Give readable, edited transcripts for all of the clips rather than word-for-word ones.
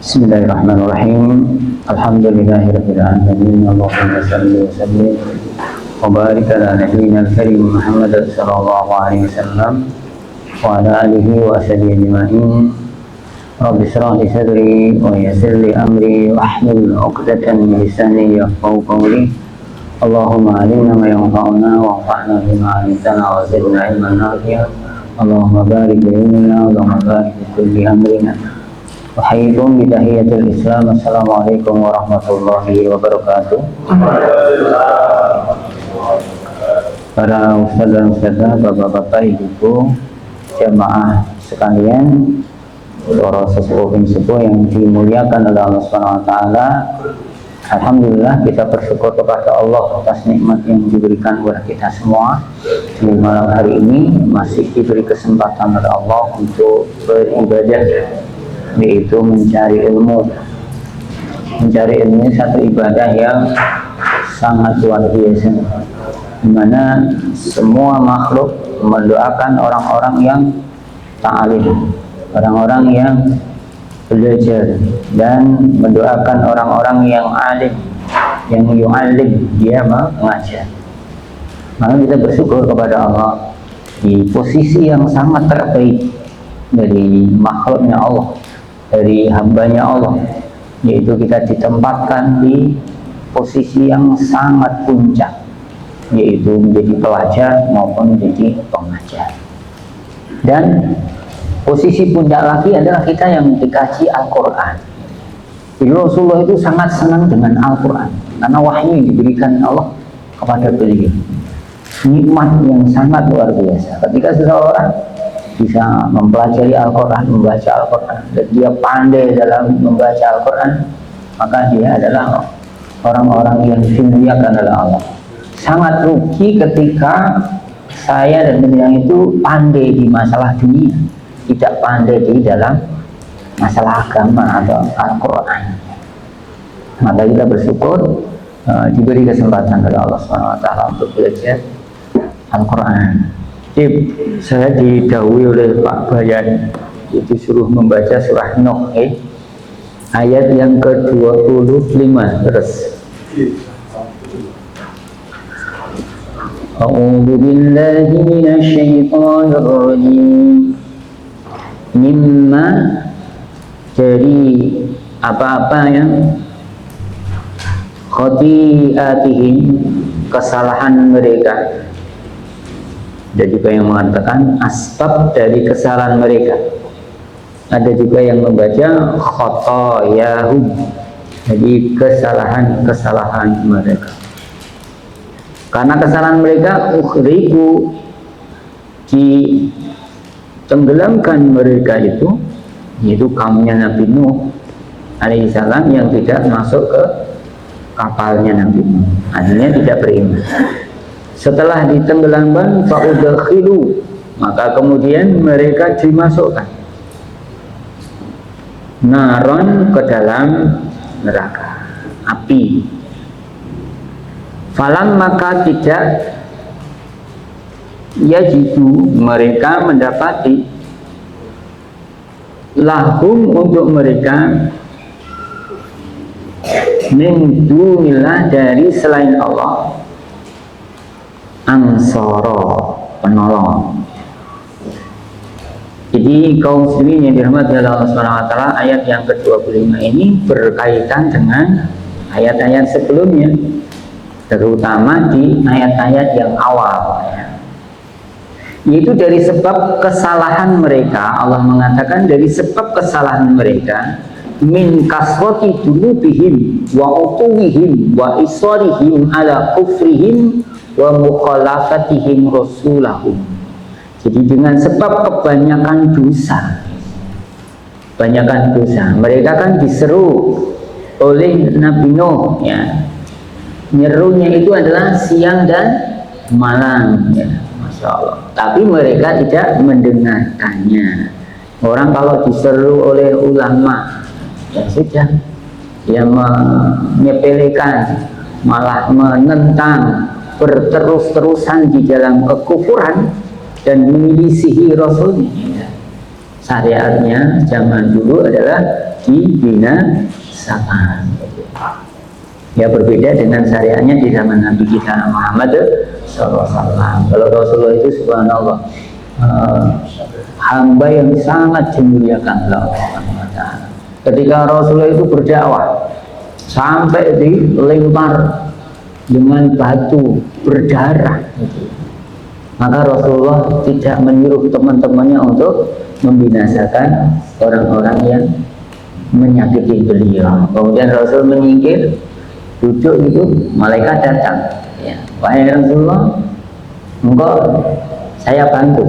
Bismillahirrahmanirrahim. Alhamdulillahirabbil alamin. Allahumma shalli wa sallim wa barik ala nabiyyina al-karim Muhammad sallallahu alaihi wasallam wa ala alihi wa sahbihi ajma'in. Rabbi shrah li sadri wa yassir li amri wa hlul 'uqdatam min lisani yafqahu qawli. Allahumma alimna ma yanfa'una wa anfa'na bima 'allamtana wa zidna ilman nafi'a. Allahumma barik li ilmina, Allahumma barik li kulli amrina. Wahaikum bidahiyatul Islam. Assalamualaikum warahmatullahi wabarakatuh. Para ustaz dan ustazah, bapak-bapak, ibu-ibu, jamaah sekalian, para sesepuh yang dimuliakan oleh Allah Subhanahu wa taala. Alhamdulillah, kita bersyukur kepada Allah atas nikmat yang diberikan kepada kita semua. Di malam hari ini masih diberi kesempatan oleh Allah untuk beribadah, yaitu mencari ilmu. Mencari ilmu satu ibadah yang sangat luar biasa, dimana semua makhluk mendoakan orang-orang yang ta'alim, orang-orang yang belajar, dan mendoakan orang-orang yang alim, yang yu'alim, dia mengajar. Maka kita bersyukur kepada Allah di posisi yang sangat terbaik dari makhluknya Allah, dari hambanya Allah, yaitu kita ditempatkan di posisi yang sangat puncak, yaitu menjadi pelajar maupun menjadi pengajar. Dan posisi puncak lagi adalah kita yang dikaji Al-Quran. Jadi Rasulullah itu sangat senang dengan Al-Quran karena wahyu yang diberikan Allah kepada beliau. Nikmat yang sangat luar biasa ketika seseorang bisa mempelajari Al-Quran, membaca Al-Quran, dan dia pandai dalam membaca Al-Quran, maka dia adalah orang-orang yang dimuliakan oleh Allah. Sangat rugi ketika saya dan yang itu pandai di masalah dunia, tidak pandai di dalam masalah agama atau Al-Quran. Maka kita bersyukur diberi kesempatan oleh Allah SWT untuk belajar Al-Quran. Saya didahului oleh Pak Bayan, itu suruh membaca surah Nuh ayat yang ke-25 terus. A'udzu billahi minasy syaithanir rajim. Mimma, dari apa-apa yang khati'atihim, kesalahan mereka. Ada juga yang mengatakan asbab dari kesalahan mereka. Ada juga yang membaca khotoyahum, jadi kesalahan-kesalahan mereka. Karena kesalahan mereka ukhriku, ditenggelamkan mereka itu, yaitu kaumnya Nabi Nuh alaihissalam yang tidak masuk ke kapalnya Nabi Nuh, artinya tidak beriman. Setelah ditenggelamkan, fa'udakhilu, maka kemudian mereka dimasukkan naron, ke dalam neraka, api. Falam, maka tidak yajidu, mereka mendapati lahum, untuk mereka min dunillah, dari selain Allah, ansoro, penolong. Jadi kaum muslimin yang dirahmati Allah Subhanahu wa taala, ayat yang ke-25 ini berkaitan dengan ayat-ayat sebelumnya, terutama di ayat-ayat yang awal, yaitu dari sebab kesalahan mereka. Allah mengatakan dari sebab kesalahan mereka, min kasrati dunubihim wa utuwihim wa isarihim ala kufrihim wa mukhalafatihim rasulahum. Jadi dengan sebab kebanyakan dosa, mereka kan diseru oleh Nabi Nuh, ya. Nyerunya itu adalah siang dan malam, ya. Masya Allah. Tapi mereka tidak mendengarkannya. Orang kalau diseru oleh ulama, ya sudah, dia menyepelekan, malah menentang, berterus-terusan di dalam kekufuran dan menyelisihi Rasulnya. syariatnya zaman dulu adalah dibinasakan. Ya, berbeda dengan syariatnya di zaman Nabi kita Muhammad SAW. Kalau Rasulullah itu subhanallah, hamba yang sangat dimuliakan Allah Subhanahu wa Ta'ala. Ketika Rasulullah itu berdakwah sampai dilempar dengan batu berdarah, maka Rasulullah tidak menyuruh teman-temannya untuk membinasakan orang-orang yang menyakiti beliau. Kemudian Rasul menyingkir, duduk itu, malaikat datang. Ya, wahai Rasulullah, engkau saya bantu.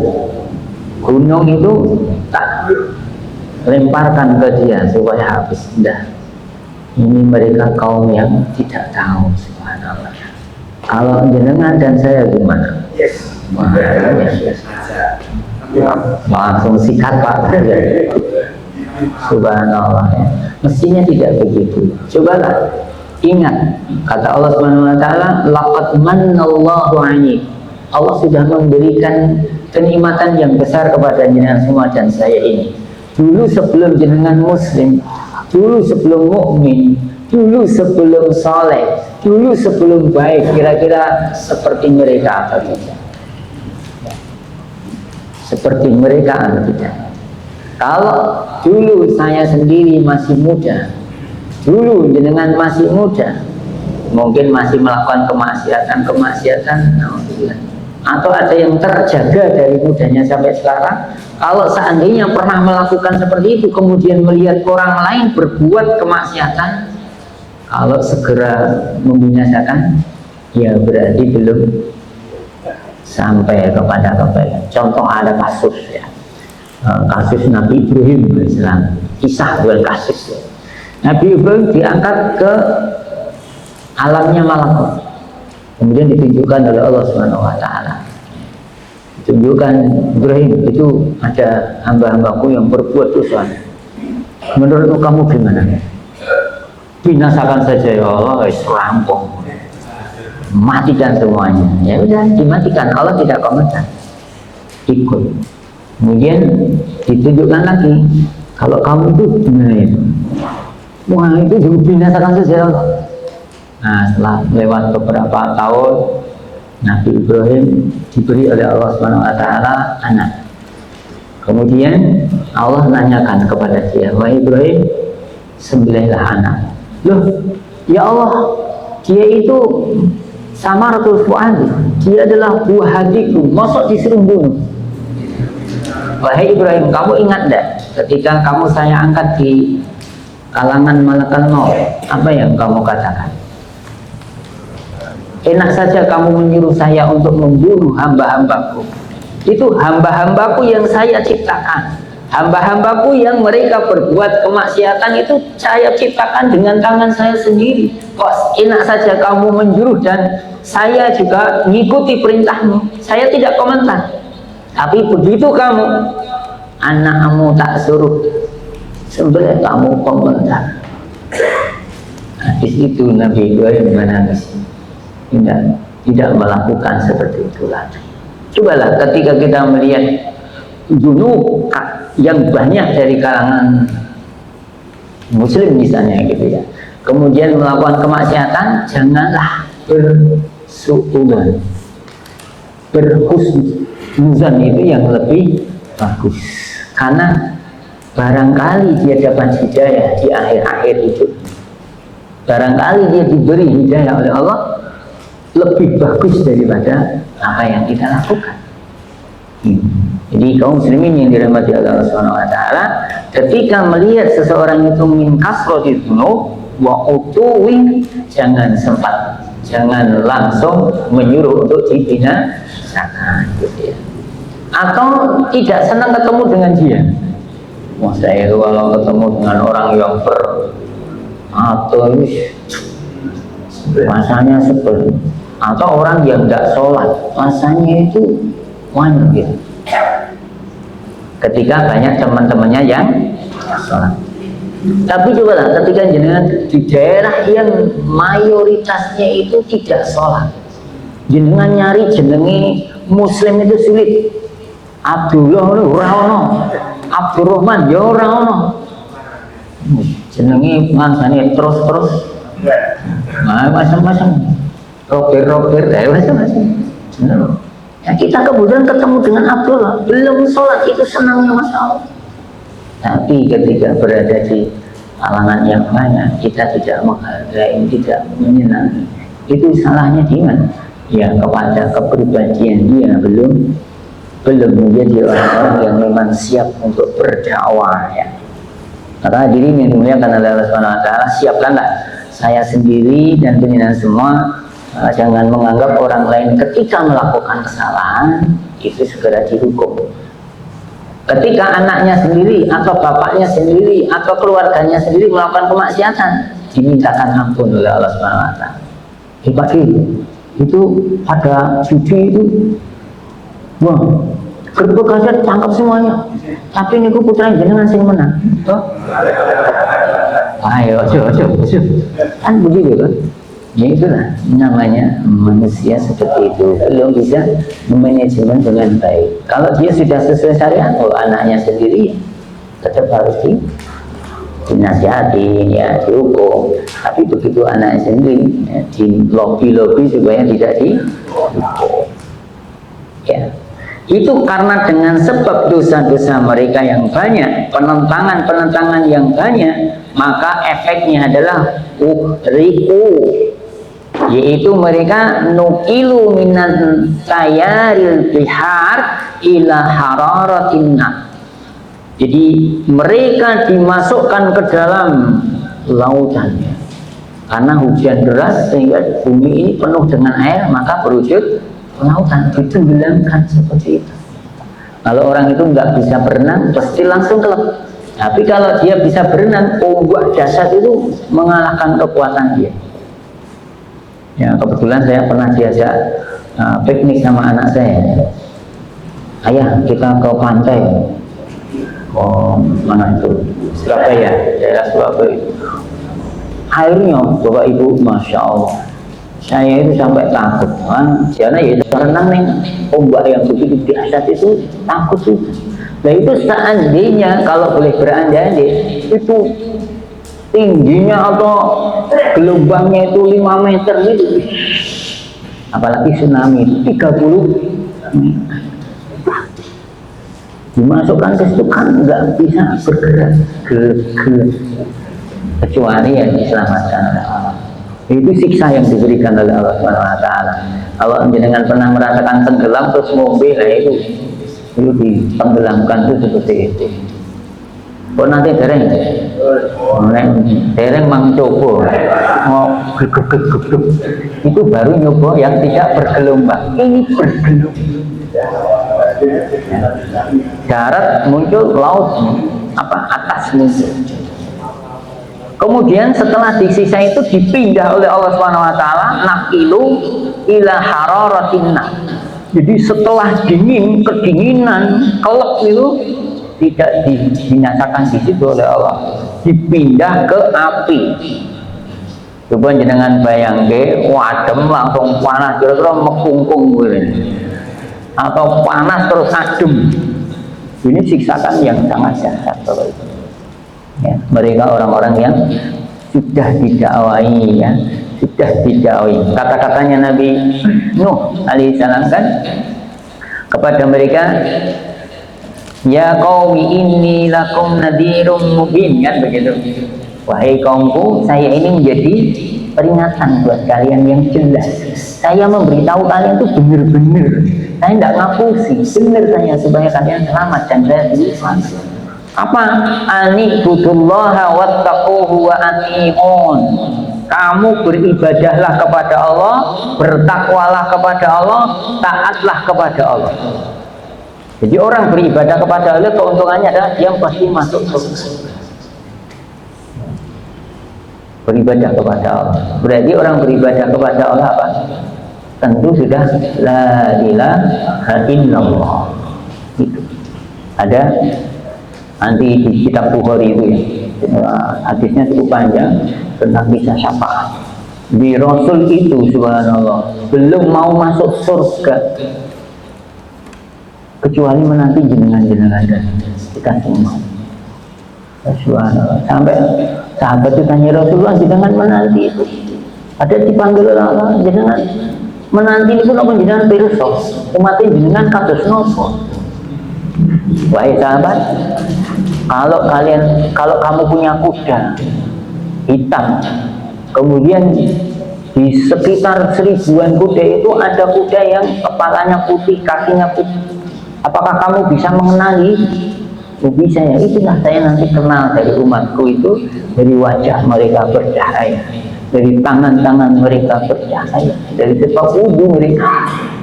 Gunung itu tak lemparkan ke dia supaya habis. Dah. Ini mereka kaum yang tidak tahu, subhanallah. Kalau jenengan dan saya gimana? Yes. Langsung sikat Pak. Subhanallah. Mestinya tidak begitu. Cobalah ingat kata Allah Subhanahu wa Ta'ala, laqad manallahu 'alaikum. Allah sudah memberikan kenikmatan yang besar kepada jenengan semua dan saya ini. Dulu sebelum jenengan muslim, dulu sebelum mukmin, dulu sebelum soleh, dulu sebelum baik, kira-kira seperti mereka atau tidak? Seperti mereka atau tidak? Kalau dulu saya sendiri masih muda, dulu jenengan masih muda, mungkin masih melakukan kemaksiatan, atau ada yang terjaga dari mudanya sampai sekarang. Kalau seandainya pernah melakukan seperti itu, kemudian melihat orang lain berbuat kemaksiatan, kalau segera membinasakan, ya berarti belum sampai kepada kebaikan. Contoh ada kasus ya, kasus Nabi Ibrahim Islam, kisah bukan kasus. Nabi Ibrahim diangkat ke alamnya malakut, kemudian ditunjukkan oleh Allah Subhanahu wa Ta'ala. Tunjukkan Ibrahim, itu ada hamba-hambaku yang berbuat dosa. Menurutmu kamu gimana? Binasakan saja ya Allah, rampung, matikan semuanya. Ya udah, dimatikan. Allah tidak komentar, ikut. Kemudian ditunjukkan lagi, kalau kamu itu gimana itu? Wah, itu juga binasakan saja ya Allah. Nah, setelah lewat beberapa tahun, Nabi Ibrahim diberi oleh Allah Subhanahu wa Ta'ala anak. Kemudian Allah nanyakan kepada dia, wahai Ibrahim, sembelihlah anak. Loh, ya Allah, dia itu samaratul fuadi, dia adalah buah hatiku, masa disuruh bunuh? Wahai Ibrahim, kamu ingat tidak ketika kamu saya angkat di kalangan malaikat maut, apa yang kamu katakan? Enak saja kamu menyuruh saya untuk membunuh hamba-hambaku. Itu hamba-hambaku yang saya ciptakan. Hamba-hambaku yang mereka berbuat kemaksiatan itu saya ciptakan dengan tangan saya sendiri. Kok enak saja kamu menyuruh dan saya juga mengikuti perintahmu. Saya tidak komentar. Tapi begitu kamu, anakmu tak suruh, sebenarnya kamu komentar. Habis itu Nabi Ibrahim menangis. Tidak melakukan seperti itu lagi. Cobalah ketika kita melihat dulu yang banyak dari kalangan muslim misalnya gitu ya, kemudian melakukan kemaksiatan, janganlah bersuudzon, berhusnuzon itu yang lebih bagus, karena barangkali dia dapat hidayah di akhir-akhir hidup, barangkali dia diberi hidayah oleh Allah lebih bagus daripada apa yang kita lakukan. Jadi kaum muslimin yang dirahmati Allah Subhanahu wa Ta'ala, ketika melihat seseorang itu min kasrati dzunub wa utuwin, jangan langsung menyuruh untuk dibinasakan gitu ya. Atau tidak senang ketemu dengan dia. Wah, saya kalau ketemu dengan orang yang atau rasanya sebel, atau orang yang tidak sholat, rasanya itu wangi. Ketika banyak teman-temannya yang sholat. Tapi cobalah ketika jenengan di daerah yang mayoritasnya itu tidak sholat, jenengan nyari jenengi muslim itu sulit. Abdullah Rawono, Abdurrahman ya ora ono. Jenenge mangsane terus-terus. Nah, macam-macam. Roger, macam-macam. Ya, kita kemudian ketemu dengan Abdullah, belum sholat itu senangnya Masya Allah. Tapi ketika berada di kalangan yang banyak, kita tidak menghargai, tidak menyenangi. Itu salahnya di mana? Ya kepada kepribadian dia belum menjadi orang-orang yang memang siap untuk berdakwah ya. Maka diri yang dimuliakan oleh Allah Subhanahu wa taala, siapkanlah saya sendiri dan penjenengan semua. Jangan menganggap orang lain ketika melakukan kesalahan itu segera dihukum. Ketika anaknya sendiri atau bapaknya sendiri atau keluarganya sendiri melakukan kemaksiatan, dimintakan ampun oleh Allah Subhanahu wa taala. Itu pada cuci itu, wah, gerbek aja tangkap semuanya. Tapi ini putra jenengan sing menang. Ayo, kan begitu kan? Ya itulah namanya manusia seperti itu, belum bisa memanajemen dengan baik. Kalau dia sudah sesuai syariat, anaknya sendiri tetap harus dinasihati, ya dihukum. Tapi begitu anaknya sendiri ya, di lobby supaya tidak dihukum. Ya, itu karena dengan sebab dosa-dosa mereka yang banyak, penentangan yang banyak, maka efeknya adalah uhriku, yaitu mereka nukilu minan tayaril bihar ila hararatin nar. Jadi mereka dimasukkan ke dalam lautan karena hujan deras sehingga bumi ini penuh dengan air, maka berwujud lautan, ditenggelamkan seperti itu. Kalau orang itu nggak bisa berenang pasti langsung kelep. Tapi kalau dia bisa berenang, ombak dahsyat itu mengalahkan kekuatan dia. Ya, kebetulan saya pernah diajak piknik sama anak saya. Ayah, kita ke pantai. Oh, mana itu? Surabaya, daerah Surabaya. Airnya, Bapak Ibu, Masya Allah. Saya itu sampai takut. Karena ya renang nih, ombak yang begitu dahsyat itu takut sih. Nah itu seandainya kalau boleh berandai itu tingginya atau gelombangnya itu 5 meter gitu, apalagi tsunami itu 30 meter, dimasukkan ke situ kan nggak bisa bergerak, kecuali yang diselamatkan oleh Allah. Itu siksa yang diberikan oleh Allah Subhanahu wa taala. Kalau jenengan pernah merasakan tenggelam terus mobil, nah itu ditenggelamkan itu seperti itu. Kok nanti dereng mang coba mau gegep itu baru nyoba yang tidak bergelombang. Ini bergelombang, darat muncul, laut atas muncul. Kemudian setelah disiksa itu dipindah oleh Allah Subhanahu wa taala, nakilu ila hararatin nar. Jadi setelah kedinginan, kelep itu tidak dibinasakan di situ oleh Allah, dipindah ke api. Coba jenengan bayangke, wadem langsung panas, kira-kira mekungkung atau panas terus adem. Ini siksakan yang sangat dahsyat kalau itu. Ya, mereka orang-orang yang sudah didakwai, ya, sudah didakwai. Kata-katanya Nabi Nuh alaihissalam kan kepada mereka, ya qaumi inni lakum nadhirum mubin, kan begitu. Wahai kaumku, saya ini menjadi peringatan buat kalian yang jelas. Saya memberitahu kalian itu benar-benar. Saya tidak ngapusi, benar saya supaya kalian selamat dan saya sendiri selamat. Apa? Ani'budullaha wattaquhu wa ati'un. Kamu beribadahlah kepada Allah, bertakwalah kepada Allah, taatlah kepada Allah. Jadi orang beribadah kepada Allah, keuntungannya adalah dia pasti masuk surga. Beribadah kepada Allah, berarti orang beribadah kepada Allah apa? Tentu sudah la ilaha illallah. Itu ada nanti di kitab Bukhari itu ya, hadisnya cukup panjang tentang kisah syafaat. Di Rasul itu subhanallah belum mau masuk surga kecuali menanti jenengan-jenengan. dikasih umat. Subhanallah. Sampai sahabat itu tanya Rasulullah, jangan menanti itu. Ada dipanggil Allah, jangan menanti itu apa jenengan pirsa? Umat jenengan kados nopo? Wahai sahabat, kalau kamu punya kuda hitam, kemudian di sekitar 1000-an kuda itu ada kuda yang kepalanya putih, kakinya putih, apakah kamu bisa mengenali? Bisa ya, itulah saya nanti kenal dari umatku itu, dari wajah mereka bercahaya, dari tangan-tangan mereka bercahaya, dari sepak wudhu mereka,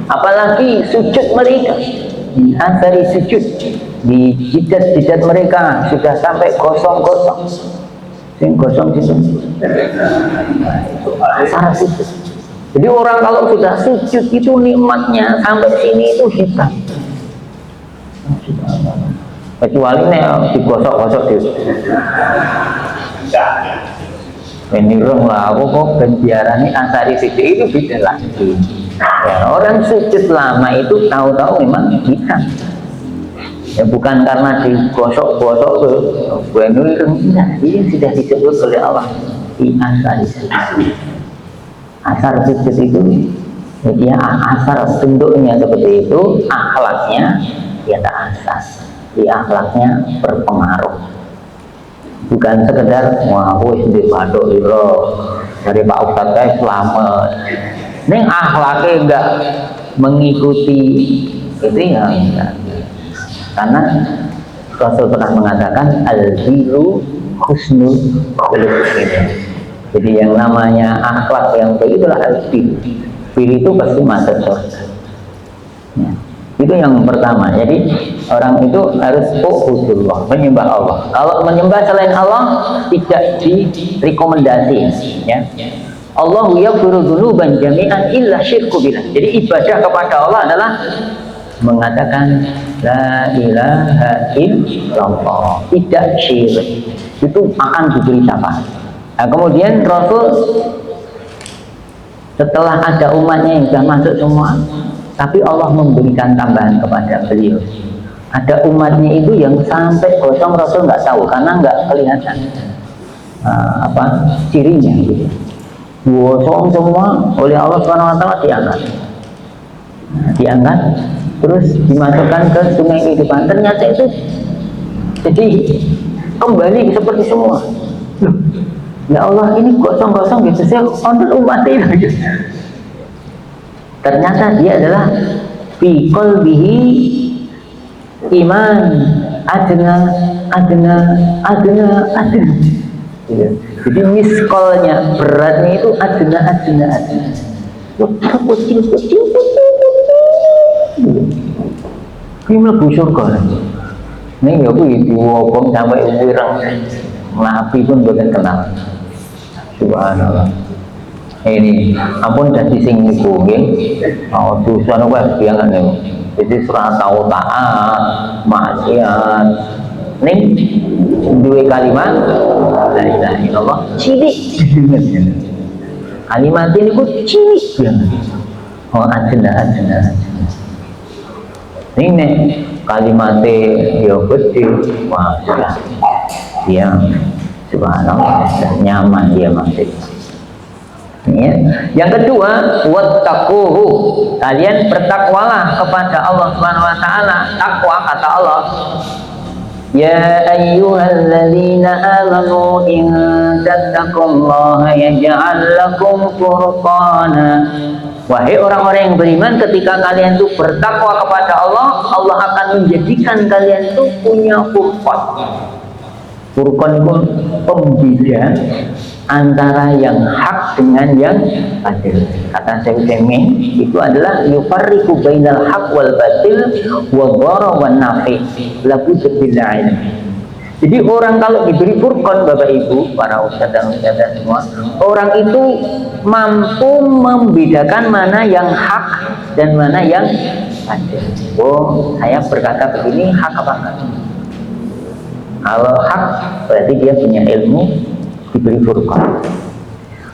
apalagi sujud mereka, dari sujud di jidat-jidat mereka sudah sampai gosong-gosong, gosong itu asar sujud. Jadi orang kalau sudah sujud itu nikmatnya sampai sini itu hitam. Kecuali nih digosok-gosok gitu. Ini lah, aku kok bendiarani asari sujud itu beda lagi. Ya, orang sujud lama itu tahu-tahu memang hitam. Ya bukan karena digosok-gosok ke bukan ini sudah disebut oleh Allah di asar sujud. Asar sujud itu jadi asar bentuknya seperti itu, akhlaknya ya tak asar, di akhlaknya berpengaruh, bukan sekedar wah aku sendiri badok itu dari Pak Ustadz saya selamat ini akhlaknya enggak mengikuti itu ya enggak. Karena Rasul pernah mengatakan al-biru husnul khuluq. Jadi yang namanya akhlak yang baik itulah al-bir. Bir itu pasti masuk surga. Ya. Itu yang pertama. Jadi orang itu harus ubudullah, menyembah Allah. Kalau menyembah selain Allah tidak direkomendasi, ya. Allahu yaghfiru dzunuban jami'an illa syirku billah. Jadi ibadah kepada Allah adalah mengatakan la ilaha illallah, tidak syirik, itu akan diberi syafaat. Nah, kemudian Rasul setelah ada umatnya yang sudah masuk semua, tapi Allah memberikan tambahan kepada beliau. Ada umatnya itu yang sampai gosong Rasul nggak tahu karena nggak kelihatan cirinya gitu. Gosong semua oleh Allah SWT diangkat, terus dimasukkan ke sungai kehidupan. Ternyata itu jadi kembali seperti semua. Ya Allah, ini gosong-gosong gitu, saya untuk umat ini. Ternyata dia adalah fi qalbihi iman adna. Jadi miskolnya, beratnya itu adna. Kucing. Ini mlebu surga. Ini ya bu diwobong sampai wireng, nabi pun bukan kenal. Subhanallah. Ini ampun dadi sing niku nggih. Oh dosa niku biangan niku. Jadi surah tahu taat, maksiat. Ning duwe kalimat la ilaha illallah cilik. Kalimat ini ku cilik biangan. Oh adna. Ini kalimatnya ya gede, wah sudah dia subhanallah nyaman dia masih. Ya. Yang kedua, wattaquhu, kalian bertakwalah kepada Allah Subhanahu wa taala. Takwa kata Allah, ya ayyuhalladzina amanu in tattaqullaha yaj'al lakum furqana. Wahai orang-orang yang beriman, ketika kalian itu bertakwa kepada Allah, Allah akan menjadikan kalian itu punya furqan. Furqan itu pembeda antara yang hak dengan yang batil. Kata Syekh Utsaimin, itu adalah yufarriqu bainal haq wal batil wa dhara wan nafi la budda bil ilm. Jadi orang kalau diberi furqan, Bapak Ibu, para ustadz dan ustadzah semua, orang itu mampu membedakan mana yang hak dan mana yang batil. Oh, saya berkata begini, hak apa enggak? Kalau hak berarti dia punya ilmu, diberi furqan.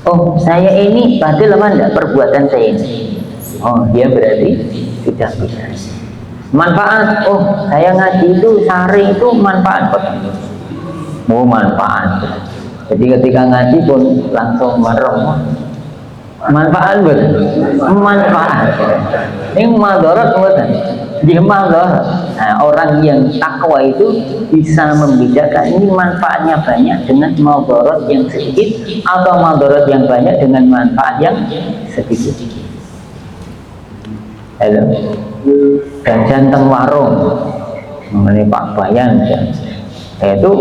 Oh, saya ini batil apa enggak perbuatan saya ini? Oh, dia berarti tidak bisa. Manfaat, oh saya ngaji itu sehari itu manfaat kok. Mau manfaat. Jadi ketika ngaji pun langsung merem. Manfaat betul, manfaat. Ini madarat betul. Dia madarat. Nah, orang yang takwa itu bisa membedakan ini manfaatnya banyak dengan madarat yang sedikit atau madarat yang banyak dengan manfaat yang sedikit. Halo. Dan jantan warung mengenai Pak Bayan itu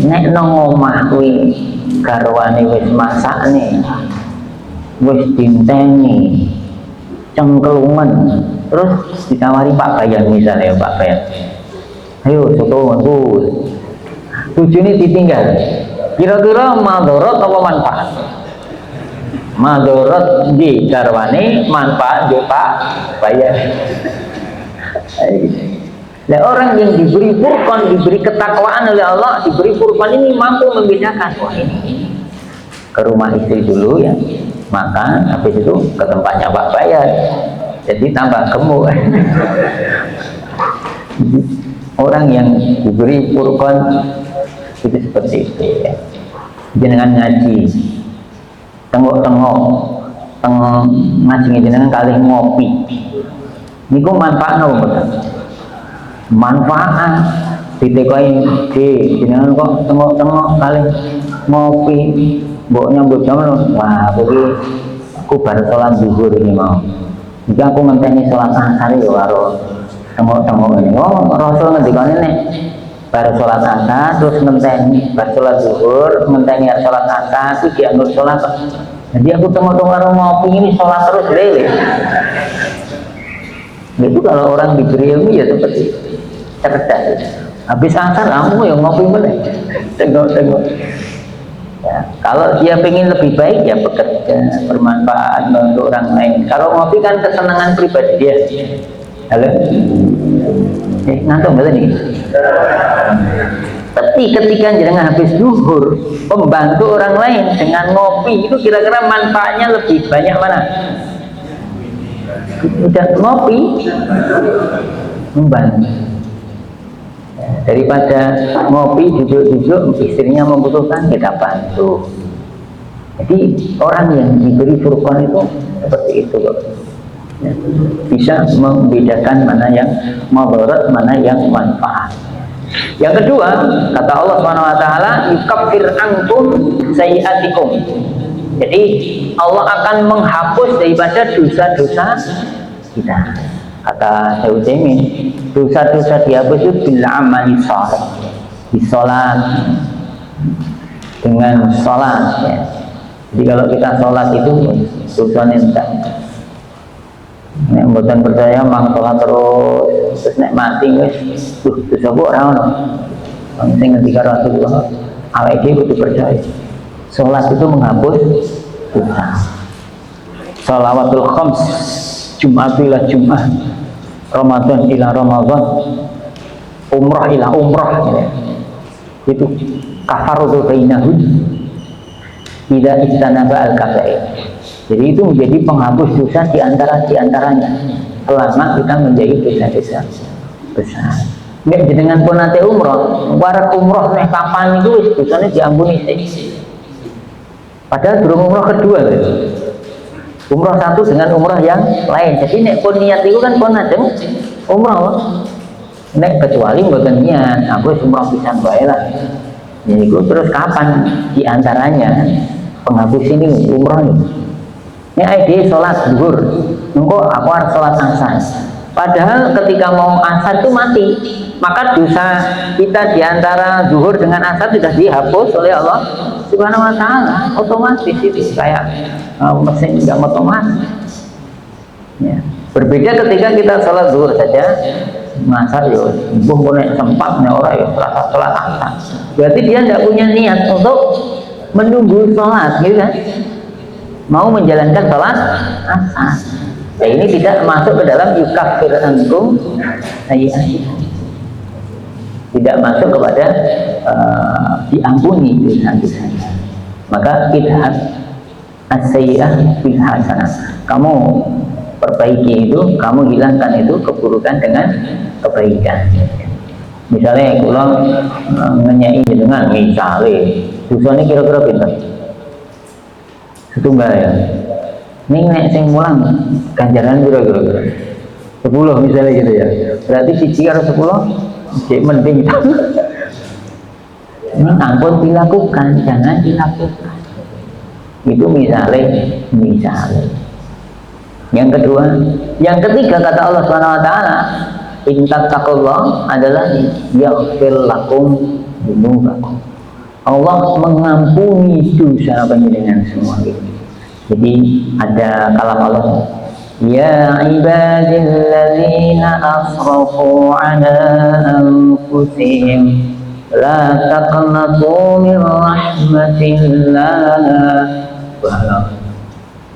nek nang omah kuwi garwane wis masakne wis dinteni cengkelungan terus ditawari Pak Bayan misalnya Pak Bayan ayo soto aku tujuannya ditinggal kira-kira madorot apa manfaat madorot di garwane manfaat di Pak Bayan. Nah, orang yang diberi furqan, diberi ketakwaan oleh Allah, diberi furqan ini mampu membedakan. Wah, ini ke rumah istri dulu ya, makan, habis itu ke tempatnya Pak Bayan. Jadi tambah gemuk. Orang yang diberi furqan itu seperti itu ya. Jenengan ngaji, tengok-tengok, ngaji jenengan kali ngopi. Niku manfaat nopo manfaat ditekoi di jenengan kok tengok-tengok kali ngopi mbok nyambut jam wah kuwi aku baru sholat zuhur ini mau jika aku ngenteni sholat asar ya karo tengok-tengok ini oh Rasul ngendikane nek baru sholat asar terus ngenteni baru sholat zuhur ngenteni sholat asar itu dianggap sholat jadi aku tengok-tengok karo ngopi ini sholat terus lele. Itu kalau orang diberi ilmu ya seperti cerdas. Habis asar kamu yang ngopi boleh. Tengok-tengok. Ya, kalau dia pengen lebih baik ya bekerja bermanfaat untuk orang lain. Kalau ngopi kan kesenangan pribadi dia. Halo. Ngantuk betul nih. Tapi ketika jangan habis zuhur membantu orang lain dengan ngopi itu kira-kira manfaatnya lebih banyak mana? Udah ngopi membantu daripada ngopi duduk-duduk istrinya membutuhkan kita bantu. Jadi orang yang diberi furqan itu seperti itu loh ya, bisa membedakan mana yang madarat mana yang manfaat. Yang kedua kata Allah SWT yukaffir ankum sayiatikum. Jadi Allah akan menghapus daripada dosa-dosa kita. Kata Syekh Utsaimin, dosa-dosa dihapus itu bila amali shalih, di sholat dengan sholat. Ya. Jadi kalau kita sholat itu dosanya enggak. Nek mboten percaya mang sholat terus nek mati wis dosa kok ora ono. Sing ngendika Rasulullah, awake dhewe kudu percaya. Sholat itu menghapus dosa. Shalawatul khams, Jumat ila Jumat, Ramadan ila Ramadan, umrah ila umrah ya. Itu kafaratu bainahum idza istanaba al-kaba'ir. Jadi itu menjadi penghapus dosa di antaranya selama kita menjadi dosa-dosa besar. Nek jenengan pun nanti umroh, warak umroh nek kapan itu dosanya diampuni sih. Padahal belum umroh kedua gitu. Umroh satu dengan umroh yang lain. Jadi nek pun niat itu kan pun ada umroh. Nek kecuali mboten niat, aku umroh pisan bae lah. Jadi itu terus kapan diantaranya penghapus ini umroh ini? Ini ide sholat zuhur, engkau aku harus sholat asar. Padahal ketika mau asar itu mati, maka dosa kita diantara zuhur dengan asar sudah dihapus oleh Allah Subhanahu Wa Taala, otomatis itu kayak mesin nggak otomatis. Ya. Berbeda ketika kita sholat zuhur saja, asar yo, buh boleh sempatnya orang yo sholat asar. Berarti dia tidak punya niat untuk menunggu sholat, gitu kan? Mau menjalankan sholat asar. Nah, ini tidak masuk ke dalam yukaffir ankum sayyi'atikum. Tidak masuk kepada diampuni dosa-dosanya. Maka idhab as-sayyi'ah bil hasanah. Kamu perbaiki itu, kamu hilangkan itu keburukan dengan kebaikan. Misalnya kalau ngenyai dengan misalnya dosanya kira-kira pinter setunggal ya, ini nek sing mulang ganjaran kira-kira 10 misalnya gitu ya, berarti siji karo 10 cek mending ini ampun dilakukan, jangan dilakukan. Itu misalnya. Yang kedua, yang ketiga kata Allah Subhanahu wa taala, intattaqullah adalah yaghfir lakum dzunubakum. Allah mengampuni dosa panjenengan semua. Jadi ada kalam Allah, ya ibadilladzina asrafu ala anfusihim la taqnatu min rahmatillah.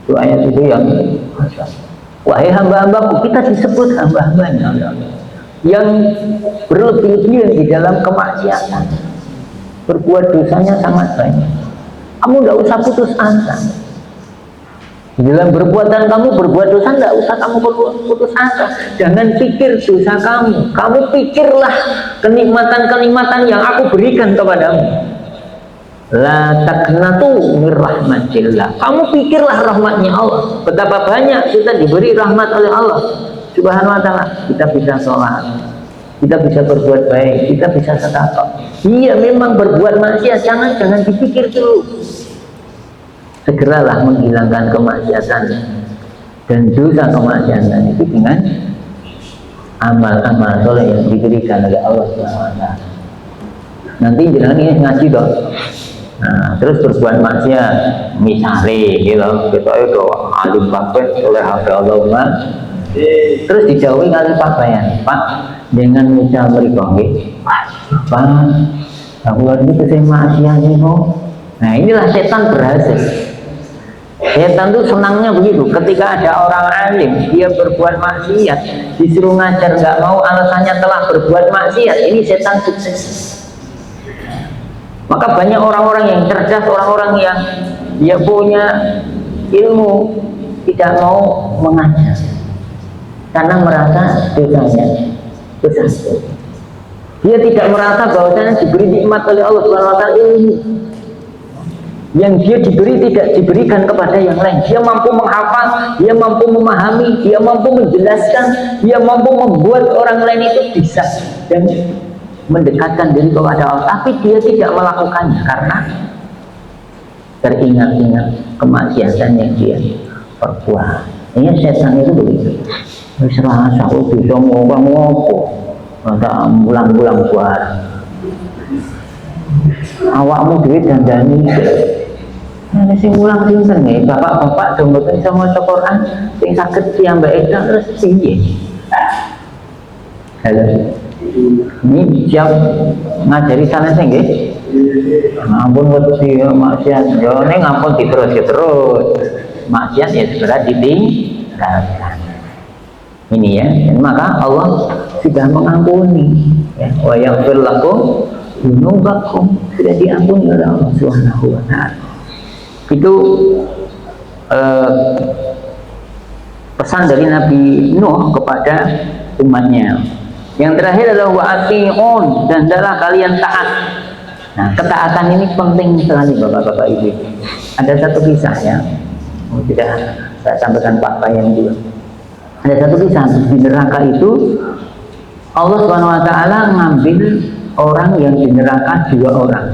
Itu ayat itu yang wahai hamba-hambaku, kita disebut hamba-hambanya yang berlebih-lebihan di dalam kemaksiatan, berbuat dosanya sangat banyak. Kamu tidak usah putus asa di dalam perbuatan kamu. Berbuat dosa tidak usah kamu putus asa. Jangan pikir dosa kamu pikirlah kenikmatan-kenikmatan yang aku berikan kepadamu. La taqnatu mir rahmatillah. Kamu pikirlah rahmatnya Allah. Betapa banyak kita diberi rahmat oleh Allah Subhanahu wa taala. Kita bisa sholat, kita bisa berbuat baik, kita bisa sedekah. Iya, memang berbuat maksiat jangan dipikir dulu. Segeralah menghilangkan kemaksiatan dan dosa kemaksiatan itu dengan amal-amal soleh yang diberikan oleh Allah Subhanahu wa taala. Nanti jangan ini ngaji dong. Nah, terus berbuat maksiat, misalnya gitu, kita itu alim bakbet oleh hafal Allahumma, terus dijauhi kali pakaian, Pak, dengan misal mereka, Pak, aku lagi kesini maksiat nih kok. Nah, inilah setan berhasil. Setan itu senangnya begitu. Ketika ada orang alim, dia berbuat maksiat, disuruh ngajar nggak mau, alasannya telah berbuat maksiat. Ini setan sukses. Maka banyak orang-orang yang cerdas, orang-orang yang dia punya ilmu tidak mau mengajar karena merasa dosanya besar. Dia tidak merasa bahwasanya diberi nikmat oleh Allah Subhanahu wa taala ilmu yang dia diberi tidak diberikan kepada yang lain. Dia mampu menghafal, dia mampu memahami, dia mampu menjelaskan, dia mampu membuat orang lain itu bisa dan mendekatkan diri kepada Allah, tapi dia tidak melakukannya karena teringat-ingat kemaksiatan yang dia perbuat. Ini setan itu begitu. Wis rasa kok bisa ngomong apa, ada bulan-bulan buat awakmu duit dandani. Nah, sing mulang sinten nih, bapak-bapak do mboten iso maca Quran, sing saged piyambake terus piye? Halo. Ini siap ngajari sana sih nggih. Ampun wedi maksiat. Yo ning ampun terus maksiat ya segera ditinggalkan. Ini ya, maka Allah sudah mengampuni ya. Wa yaghfir lakum dzunubakum, sudah diampuni oleh Allah Subhanahu wa taala. Itu pesan dari Nabi Nuh kepada umatnya. Yang terakhir adalah wa'ati'un, dan adalah kalian taat. Nah, ketaatan ini penting sekali Bapak-bapak Ibu. Ada satu kisah ya, tidak saya sampaikan Pak Bayan juga. Ada satu kisah di neraka itu Allah SWT ngambil orang yang di neraka 2 orang.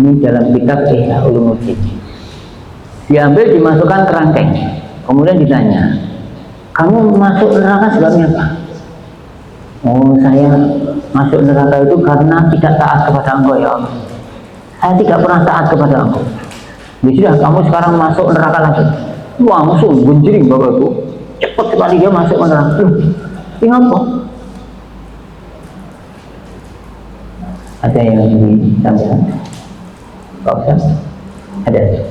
Ini dalam kitab Ihya Ulumuddin. Diambil dimasukkan ke rangkeng, kemudian ditanya, kamu masuk neraka sebabnya apa? Oh, saya masuk neraka itu karena tidak taat kepada Engkau ya Allah. Saya tidak pernah taat kepada Engkau. Ya sudah, kamu sekarang masuk neraka lagi. Wah, langsung gunjring Bapak-Ibu. Cepat sekali dia masuk neraka. Ini apa? Ada yang disampaikan? Pak Ustaz? Ada?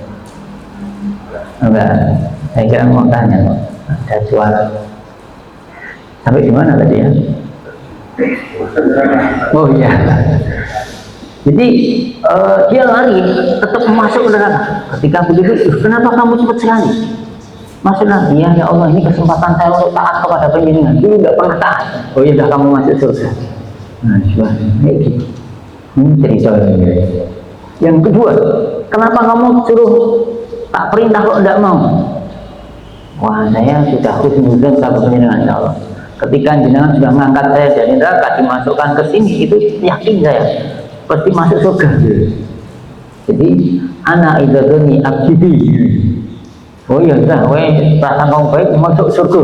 Enggak. Saya kira mau tanya, ada suara. Sampai di mana tadi ya? Oh iya. Jadi dia lari tetap masuk ke neraka. Ketika begitu, kenapa kamu cepat sekali? masuk Nabi, ya Allah ini kesempatan saya untuk taat kepada penjenengan. Dulu nggak pernah taat. Oh iya, kamu masuk surga. Nah, coba kayak gitu. Ini cerita ini. Yang kedua, kenapa kamu suruh tak perintah kok tidak mau? Wah, saya sudah husnuzon sama penjenengan, ya Allah. Ketika jenengan sudah mengangkat saya dari neraka dimasukkan ke sini, itu yakin saya pasti masuk surga. Jadi anak idzani abdi. Oh iya sudah, perasaan kamu baik masuk surga.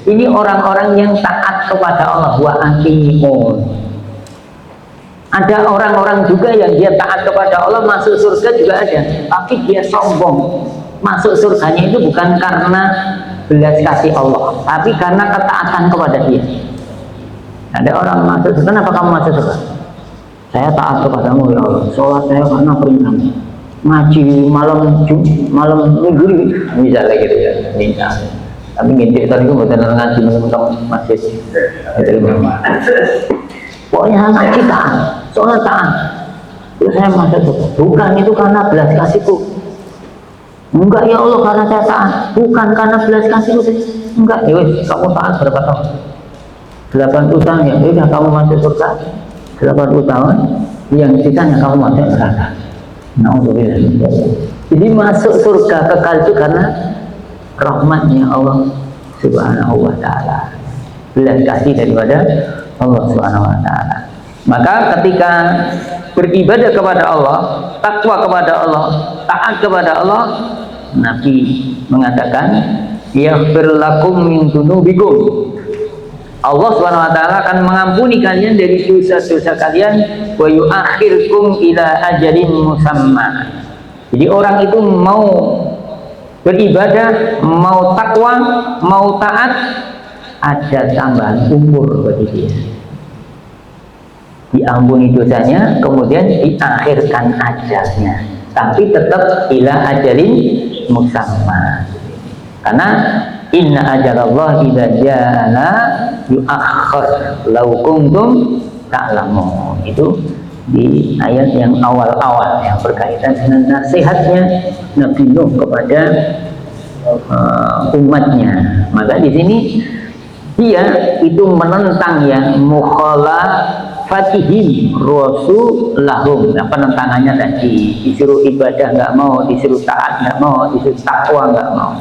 Ini orang-orang yang taat kepada Allah. Wa aqimun. Ada orang-orang juga yang dia taat kepada Allah masuk surga juga ada, tapi dia sombong. Masuk surganya itu bukan karena belas kasih Allah, tapi karena ketaatan kepada dia. Ada orang masuk surga, kenapa kamu masuk surga? Saya taat kepadamu ya Allah, sholat saya karena perintahmu, ngaji malam minggu ini, misalnya gitu ya, misalnya. Tapi ngintip tadi itu bukan ngaji malam masjid. Pokoknya ngaji taat, sholat taat. Terus saya masuk surga. Bukan itu karena belas kasihku. Enggak ya Allah, karena saya taat. Bukan karena belas kasihku. Enggak, ya kamu taat berapa tahun? 80 tahun ya, udah kamu masuk surga. 80 tahun, yang sisanya kamu masuk neraka. Nauzubillah. Jadi masuk surga kekal itu karena rahmatnya Allah Subhanahu wa taala. Belas kasih daripada Allah Subhanahu wa taala. Maka ketika beribadah kepada Allah, takwa kepada Allah, taat kepada Allah, Nabi mengatakan, yaghfir lakum min dzunubikum. Allah Subhanahu wa taala akan mengampuni kalian dari dosa-dosa kalian, wa yuakhirkum ila ajalin musamma. Jadi orang itu mau beribadah, mau takwa, mau taat, ada tambahan umur bagi dia. Diampuni dosanya, kemudian diakhirkan ajalnya, tapi tetap ila ajalin musamma. Karena inna ajalallah idza ja'ala yu'akhkhar law kuntum ta'lamun. Itu di ayat yang awal-awal yang berkaitan dengan nasihatnya Nabi Nuh kepada umatnya. Maka di sini dia itu menentang ya mukhalafatihim rasulahum. Nah, penentangannya tadi disuruh ibadah nggak mau, disuruh taat nggak mau, disuruh takwa nggak mau.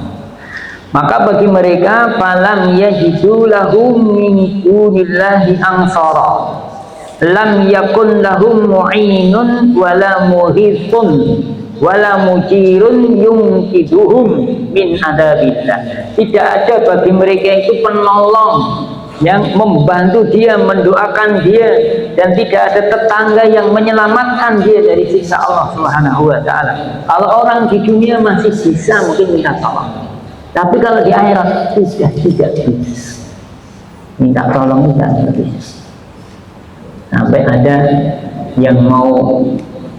Maka bagi mereka falam yajidu lahum min dunillahi ansara, lam yakun lahum mu'inun wala muhitun wala mujirun yungkiduhum min adabillah. Tidak ada bagi mereka itu penolong yang membantu dia, mendoakan dia, dan tidak ada tetangga yang menyelamatkan dia dari siksa Allah Subhanahu wa taala. Kalau orang di dunia masih bisa mungkin minta tolong, tapi kalau di akhirat sudah tidak bisa minta tolong, tidak bisa. Sampai ada yang mau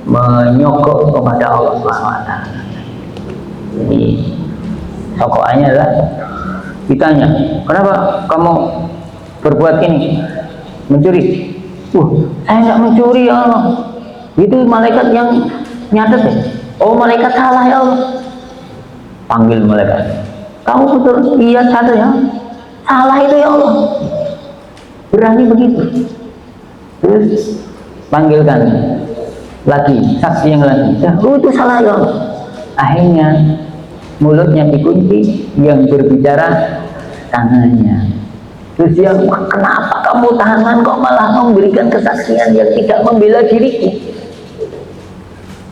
menyokok kepada Allah Subhanahu wa taala. Jadi sokokannya adalah ditanya, kenapa kamu berbuat ini, mencuri? Saya nggak mencuri ya Allah. Itu malaikat yang nyatet ya. Oh, malaikat salah ya Allah. Panggil malaikat. Kamu betul? Iya salah ya. Salah itu ya Allah. Berani begitu. Terus panggilkan lagi saksi yang lagi. Itu salah ya Allah. Akhirnya mulutnya dikunci, yang berbicara tangannya. Terus dia, kenapa kamu tangan kok malah memberikan kesaksian yang tidak membela diriku?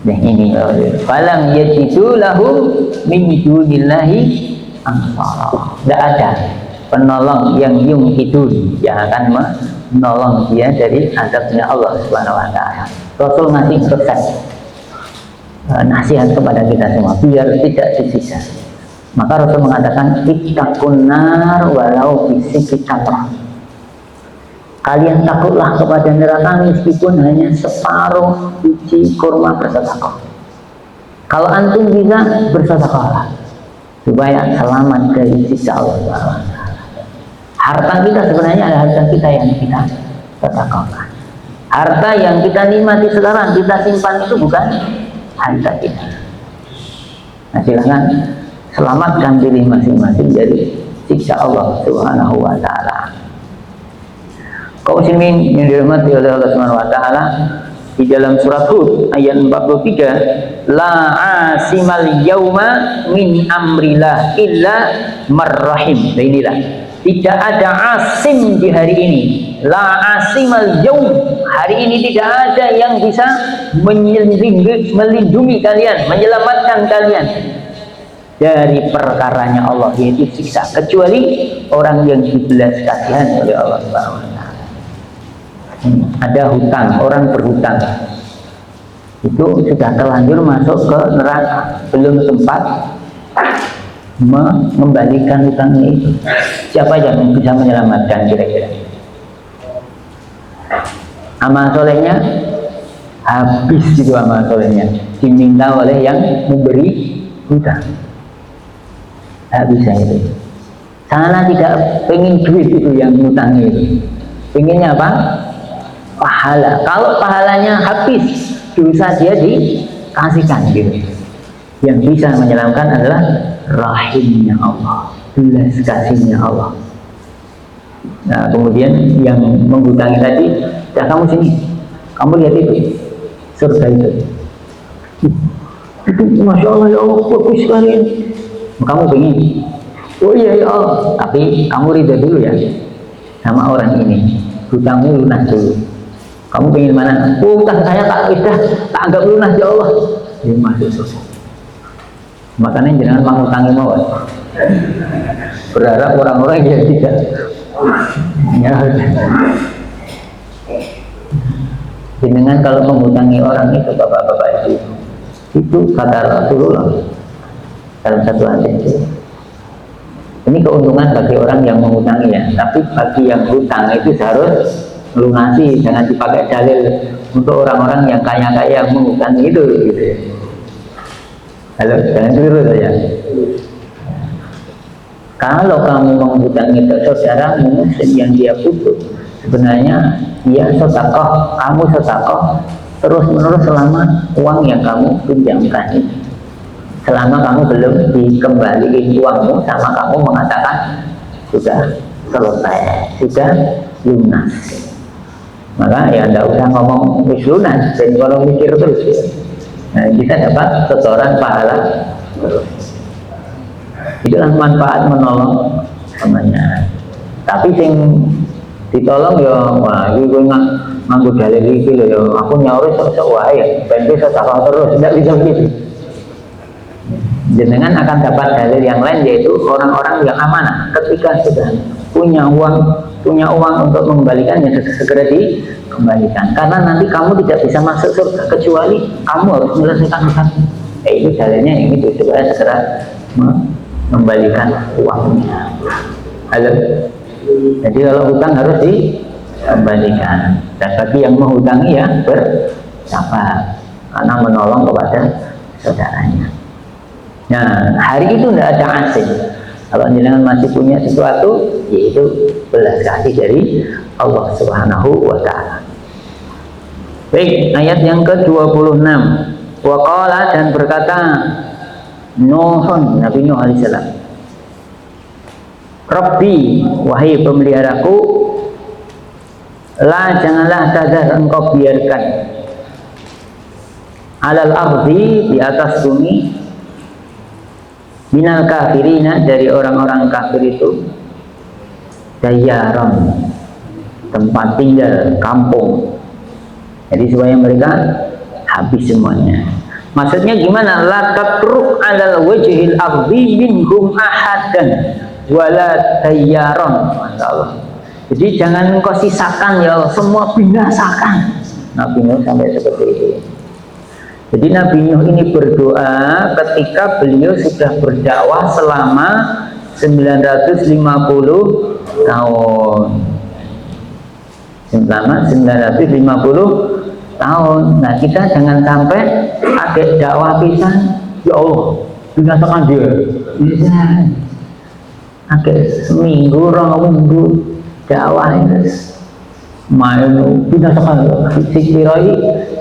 Nah ini falam yajidu lahum min dunillahi ansara. Tidak ada penolong yang yungkidun, yang akan menolong dia dari azabnya Allah Subhanahu wa taala. Rasul ngasih resep, nasihat kepada kita semua biar tidak disisa. Maka Rasul mengatakan ittaqun nar walau bisiki tamrah. Kalian takutlah kepada neraka meskipun hanya separuh biji kurma bersedekah. Kalau antum bisa bersedekahlah supaya selamat dari siksa Allah. Harta kita sebenarnya adalah harta kita yang kita sedekahkan. Harta yang kita nikmati sekarang, kita simpan itu bukan harta kita. Nah silakan selamatkan diri masing-masing dari siksa Allah Subhanahu wa taala. Kaum muslimin yang dirahmati oleh Allah Subhanahu wa taala, di dalam surat Hud ayat 43, la asimal yauma min amrillah illa marrahim. Nah, inilah tidak ada asim di hari ini. La asimal yaum, hari ini tidak ada yang bisa melindungi kalian, menyelamatkan kalian dari perkaranya Allah, yaitu siksa, kecuali orang yang dibelas kasihan oleh Allah Subhanahu wa taala. Ada hutang, orang berhutang itu sudah terlanjur masuk ke neraka, belum sempat mengembalikan hutangnya itu. Siapa yang bisa menyelamatkan kira-kira? Amal solehnya habis itu, amal solehnya diminta oleh yang memberi hutang. Tak bisa itu. Sana tidak pengen duit itu yang hutang itu, pengennya apa? Pahala. Kalau pahalanya habis, dosa dia dikasihkan gitu. Yang bisa menyelamatkan adalah rahimnya Allah, belas kasihnya Allah. Nah, kemudian yang menghutangi tadi, ya kamu sini, kamu lihat itu, surga itu. Itu masya Allah, ya Allah, bagus sekali. Kamu pengen, oh iya ya Allah, tapi kamu ridho dulu ya sama orang ini, hutangmu lunas dulu. Kamu pengen mana? Oh, hutang saya tak anggap lunas ya Allah. Dia masuk surga. Makanya jangan mengutangi mawon. Berharap orang-orang yang tidak. Ya. Dengan kalau mengutangi orang itu, bapak-bapak itu kata Rasulullah dalam satu hadis. Ini keuntungan bagi orang yang mengutangi ya, tapi bagi yang hutang itu harus melunasi, jangan dipakai dalil untuk orang-orang yang kaya-kaya yang mengutangi itu gitu ya. Halo, jangan keliru saja. Kalau kamu menghutangi saudaramu yang dia butuh, sebenarnya dia sedekah, kamu sedekah terus-menerus selama uang yang kamu pinjamkan itu. Selama kamu belum dikembalikan uangmu, sama kamu mengatakan sudah selesai, sudah lunas. Maka ya tidak usah ngomong wis lunas, dan kalau mikir terus ya. Nah, kita dapat setoran pahala terus. Itulah manfaat menolong temannya. Tapi sing ditolong ya, wah iki kowe nganggo dalil iki lho ya, aku nyauri sok-sok wae, ben bisa takon terus, tidak bisa begitu. Jenengan akan dapat dalil yang lain, yaitu orang-orang yang amanah ketika sudah punya uang untuk mengembalikannya, segera dikembalikan, karena nanti kamu tidak bisa masuk surga kecuali kamu harus menyelesaikan hutang. Itu dalilnya yang itu, supaya segera mengembalikan uangnya. Halo. Jadi kalau hutang harus dikembalikan, dan bagi yang menghutangi ya bersabar karena menolong kepada saudaranya. Nah, hari itu tidak ada asing. Kalau jenengan masih punya sesuatu, yaitu belas kasih dari Allah Subhanahu wa taala. Baik, ayat yang ke-26. Wa qala, dan berkata Nuhun, Nabi Nuh alaihissalam, Rabbi, wahai pemeliharaku, la janganlah tadar engkau biarkan alal ardi, di atas bumi, minal kafirina, dari orang-orang kafir itu, dayaron, tempat tinggal, kampung. Jadi supaya mereka habis semuanya. Maksudnya gimana? La tatruk alal wajhil ardi minhum ahadan wala dayaron. Masyaallah. Jadi jangan engkau sisakan ya Allah, semua binasakan. Nabi Nuh sampai seperti itu. Jadi Nabi Nuh ini berdoa ketika beliau sudah berdakwah selama 950 tahun. Selama 950 tahun. Nah, kita jangan sampai ada dakwah pisan, ya Allah, binasakan dia. Bisa. Ada seminggu, 2 minggu dakwah ini main binasakan. Sing kiroi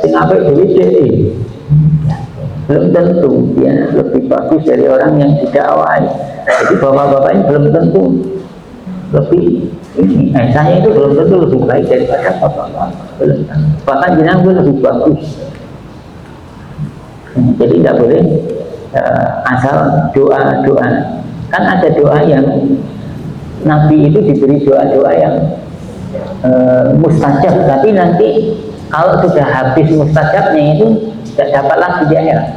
sing apik dhewe. belum tentu dia lebih bagus dari orang yang didakwai. Jadi bapak-bapak ini belum tentu lebih ini. Saya itu belum tentu lebih baik daripada bapak-bapak. Belum tentu. Bahkan jenengan pun lebih bagus. Jadi tidak boleh asal doa-doa. Kan ada doa yang Nabi itu diberi doa-doa yang mustajab, tapi nanti kalau sudah habis mustajabnya itu tidak dapat lagi di akhirat.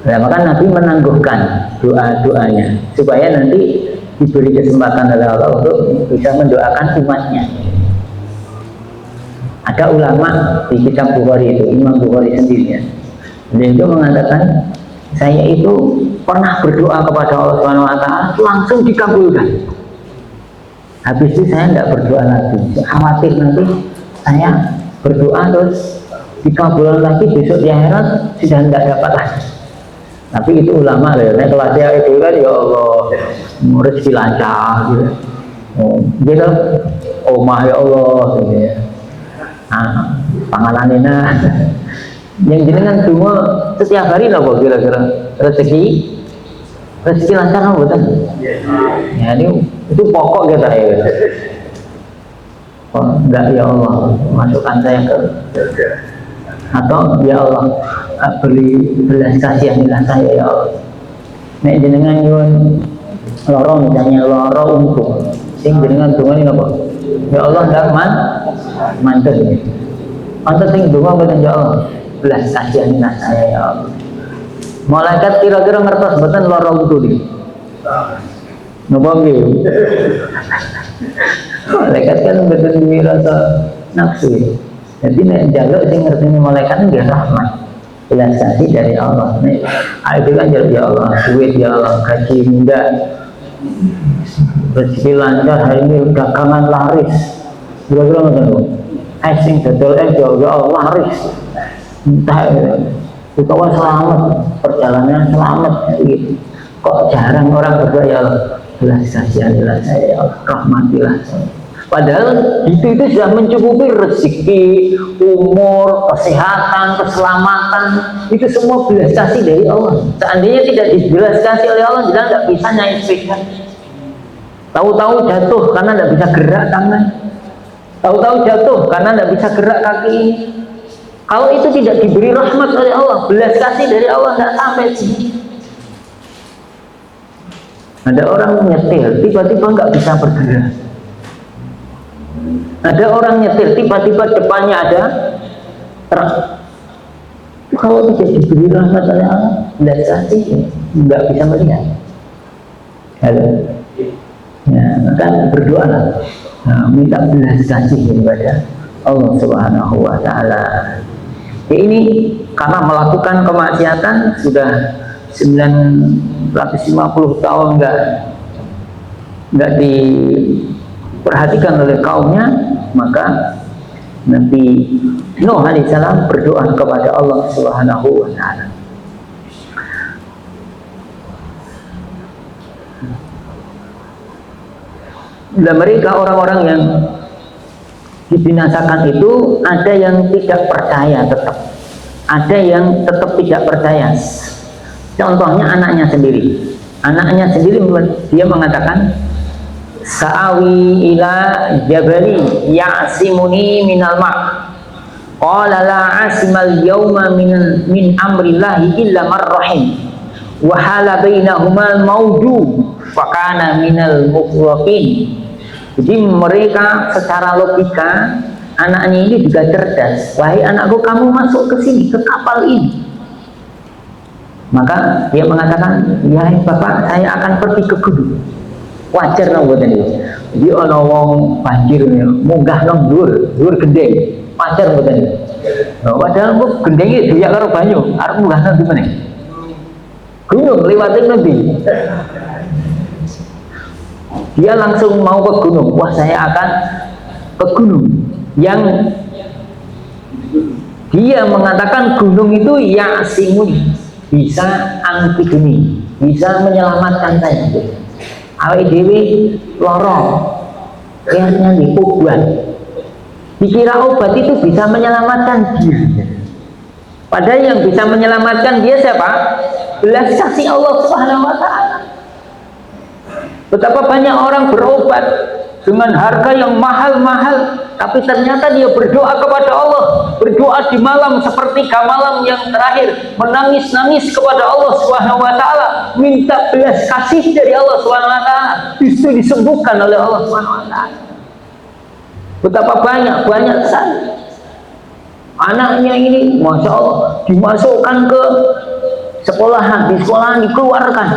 Nah, maka Nabi menangguhkan doa-doanya supaya nanti diberi kesempatan oleh Allah untuk bisa mendoakan umatnya. Ada ulama di kitab Bukhari itu, Imam Bukhari sendiri ya, dia itu mengatakan, saya itu pernah berdoa kepada Allah Subhanahu Wa Taala langsung dikabulkan. Habis itu saya tidak berdoa lagi, khawatir nanti saya berdoa terus dikabulkan lagi, besok di akhirat sudah tidak dapat lagi. Tapi itu ulama loh, nah kalau dia itu kan ya Allah rezeki lancar gitu. Gitu, omah ya Allah gitu ya. Panganan ini yang jenengan cuma setiap hari lah kira-kira rezeki lancar apa betul? Ya itu pokok kita ya. Oh, enggak ya Allah masukkan saya ke, atau ya Allah beri belas kasihanilah saya ya Allah. Nek jenengan nyuwun loro misalnya loro untung, sing jenengan dungane napa? Ya Allah ndak mantes. Mantes sing donga mboten ya Allah. Belas kasihanilah saya ya Allah. Malaikat kira-kira ngertos mboten loro untung iki. Napa nggih? Malaikat kan mboten duwe rasa nafsu. Jadi nek njaluk sing ngerteni malaikat nggih rahmat. Belas kasih dari Allah. Nek itu kan ya Allah, duit ya Allah, gaji muda, rezeki lancar, hari ini dagangan laris. Kira-kira ngoten. Sing dodol ya Allah laris. Entah utawa selamat, perjalanan selamat gitu. Kok jarang orang berdoa ya Allah, belas kasihan saya ya Allah, rahmatilah saya. Padahal itu sudah mencukupi rezeki, umur, kesehatan, keselamatan, itu semua belas kasih dari Allah. Seandainya tidak dibelas kasih oleh Allah, kita tidak bisa naik sepeda. Tahu-tahu jatuh karena tidak bisa gerak tangan. Tahu-tahu jatuh karena tidak bisa gerak kaki. Kalau itu tidak diberi rahmat oleh Allah, belas kasih dari Allah, tidak sampai sini. Ada orang nyetir, tiba-tiba nggak bisa bergerak. Ada orang nyetir, tiba-tiba depannya ada truk. Kalau tidak diberi rahmat oleh Allah, belas kasih, nggak bisa melihat. Halo. Ya, maka berdoalah, minta belas kasih kepada Allah Subhanahu Wa Taala. Ya, ini karena melakukan kemaksiatan sudah 950 tahun nggak diperhatikan oleh kaumnya, maka Nabi Nuh alaihissalam berdoa kepada Allah Subhanahu Wa Taala. Dan mereka orang-orang yang dibinasakan itu ada yang tidak percaya tetap, ada yang tetap tidak percaya. Contohnya anaknya sendiri dia mengatakan, sa'awi ila jabali ya'simuni minal ma' qala la asimal yawma min amrillahi illa marrahim wa hala bainahumal mawju fakana minal mukhrafin. Jadi mereka secara logika, anaknya ini juga cerdas. Wahai anakku, kamu masuk ke sini, ke kapal ini. Maka dia mengatakan, ya bapak, saya akan pergi ke gunung. Wajar nang boten iki. Jadi ana wong banjir munggah nang dhuwur gendeng. Wajar boten iki. Padahal kok gendeng iki diyak karo banyu, arep munggah nang ndi meneh? Gunung liwati nanti. Dia langsung mau ke gunung. Wah, saya akan ke gunung. Yang dia mengatakan gunung itu ya'simuni, bisa angkiduni, bisa menyelamatkan saya. Awake dhewe lara, kayaknya di obat. Dikira obat itu bisa menyelamatkan dia. Padahal yang bisa menyelamatkan dia siapa? Belas kasih Allah Subhanahu wa taala. Betapa banyak orang berobat dengan harga yang mahal-mahal, tapi ternyata dia berdoa kepada Allah, berdoa di malam sepertiga malam yang terakhir, menangis-nangis kepada Allah Subhanahu wa taala, minta belas kasih dari Allah Subhanahu wa taala, justru disembuhkan oleh Allah Subhanahu wa taala. Betapa banyak sekali anaknya ini, masya Allah, dimasukkan ke sekolahan, di sekolahan dikeluarkan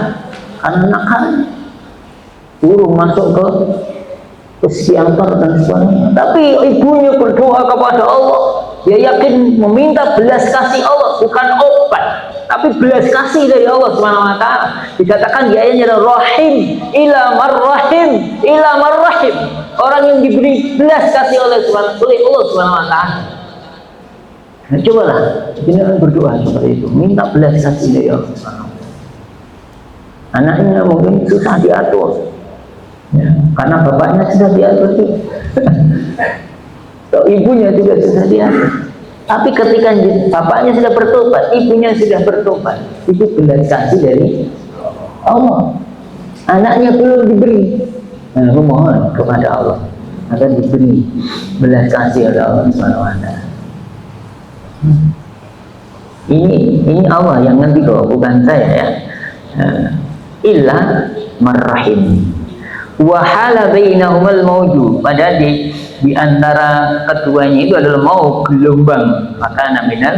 karena nakal, suruh masuk ke psikiater dan sebagainya. Tapi ibunya berdoa kepada Allah, dia yakin meminta belas kasih Allah, bukan obat, tapi belas kasih dari Allah Subhanahu wa taala. Dikatakan di ayatnya rahim ila marrahim ila marrahim, orang yang diberi belas kasih oleh Allah Subhanahu wa taala. Nah, cobalah kita berdoa seperti itu, minta belas kasih dari Allah Subhanahu wa taala. Anaknya mungkin susah diatur, ya, karena bapaknya sudah diatur, so, ibunya juga sudah diatur. Tapi ketika bapaknya sudah bertobat, ibunya sudah bertobat, itu belas kasih dari Allah. Anaknya belum diberi, nah, memohon kepada Allah agar diberi belas kasih oleh Allah Subhanahu wa taala. Ini Allah yang nanti kok, bukan saya ya. Illa marrahim wahala bainahumal mauju, padahal di antara keduanya itu adalah mau gelombang, maka nominal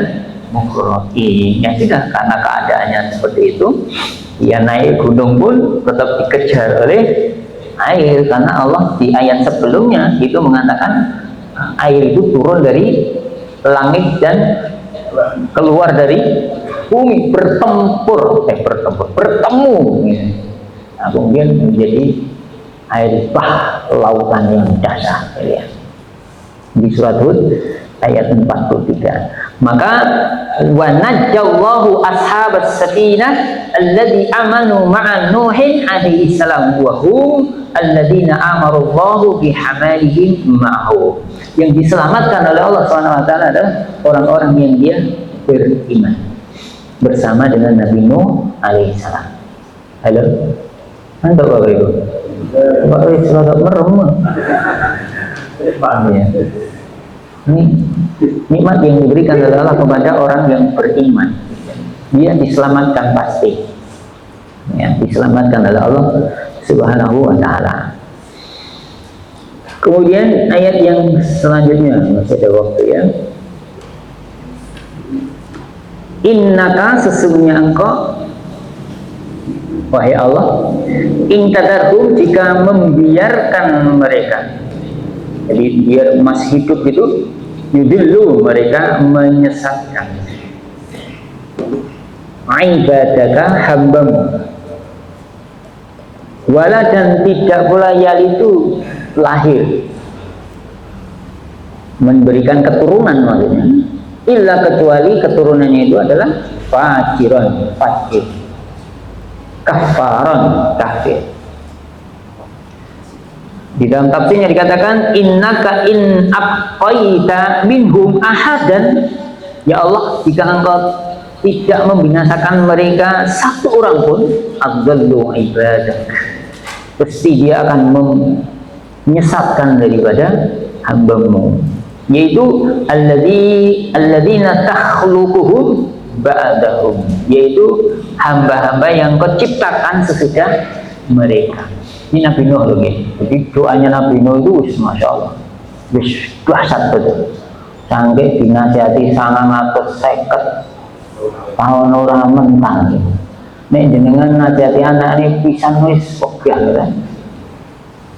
mukroki. Ya sudah, karena keadaannya seperti itu, dia naik gunung pun tetap dikejar oleh air, karena Allah di ayat sebelumnya itu mengatakan air itu turun dari langit dan keluar dari bumi, bertemu, nah, kemudian menjadi air bah lautan yang dahsyat, ya. Di surat Hud ayat 43. Maka wa najjallahu ashabas safinah alladzi amanu ma'a nuhin alaihi salam wa hum alladzina amarallahu bihamalihim ma'hu. Yang diselamatkan oleh Allah SWT adalah orang-orang yang dia beriman bersama dengan Nabi Nuh alaihi salam. Halo, mantap Bapak Ibu. Bapak Ibu selamat merem. Paham ya? Ini nikmat yang diberikan adalah kepada orang yang beriman. Dia diselamatkan pasti, ya, diselamatkan oleh Allah Subhanahu wa taala. Kemudian ayat yang selanjutnya, masih ada waktu ya. Innaka, sesungguhnya engkau wahai Allah, in tadarhum, jika membiarkan mereka, jadi biar masih hidup itu, yudillu, mereka menyesatkan, ibadaka, hambamu, wala, dan tidak pula yalitu, lahir, memberikan keturunan maksudnya, illa, kecuali keturunannya itu adalah fajiron, fajir, kafaron, kafir. Di dalam tafsirnya dikatakan innaka in abqaita minhum ahadan, ya Allah, jika engkau tidak membinasakan mereka satu orang pun, adallu ibadak, pasti dia akan menyesatkan daripada hambamu, yaitu alladzina takhluquhum ba'dahum, yaitu hamba-hamba yang kau ciptakan sesudah mereka. Ini Nabi Nuh loh, jadi doanya Nabi Nuh itu masya Allah, wis dahsyat betul, sampai dinasihati 950 tahun orang mentang. Nek jenengan nasihati anak ini pisan wis pegah kan,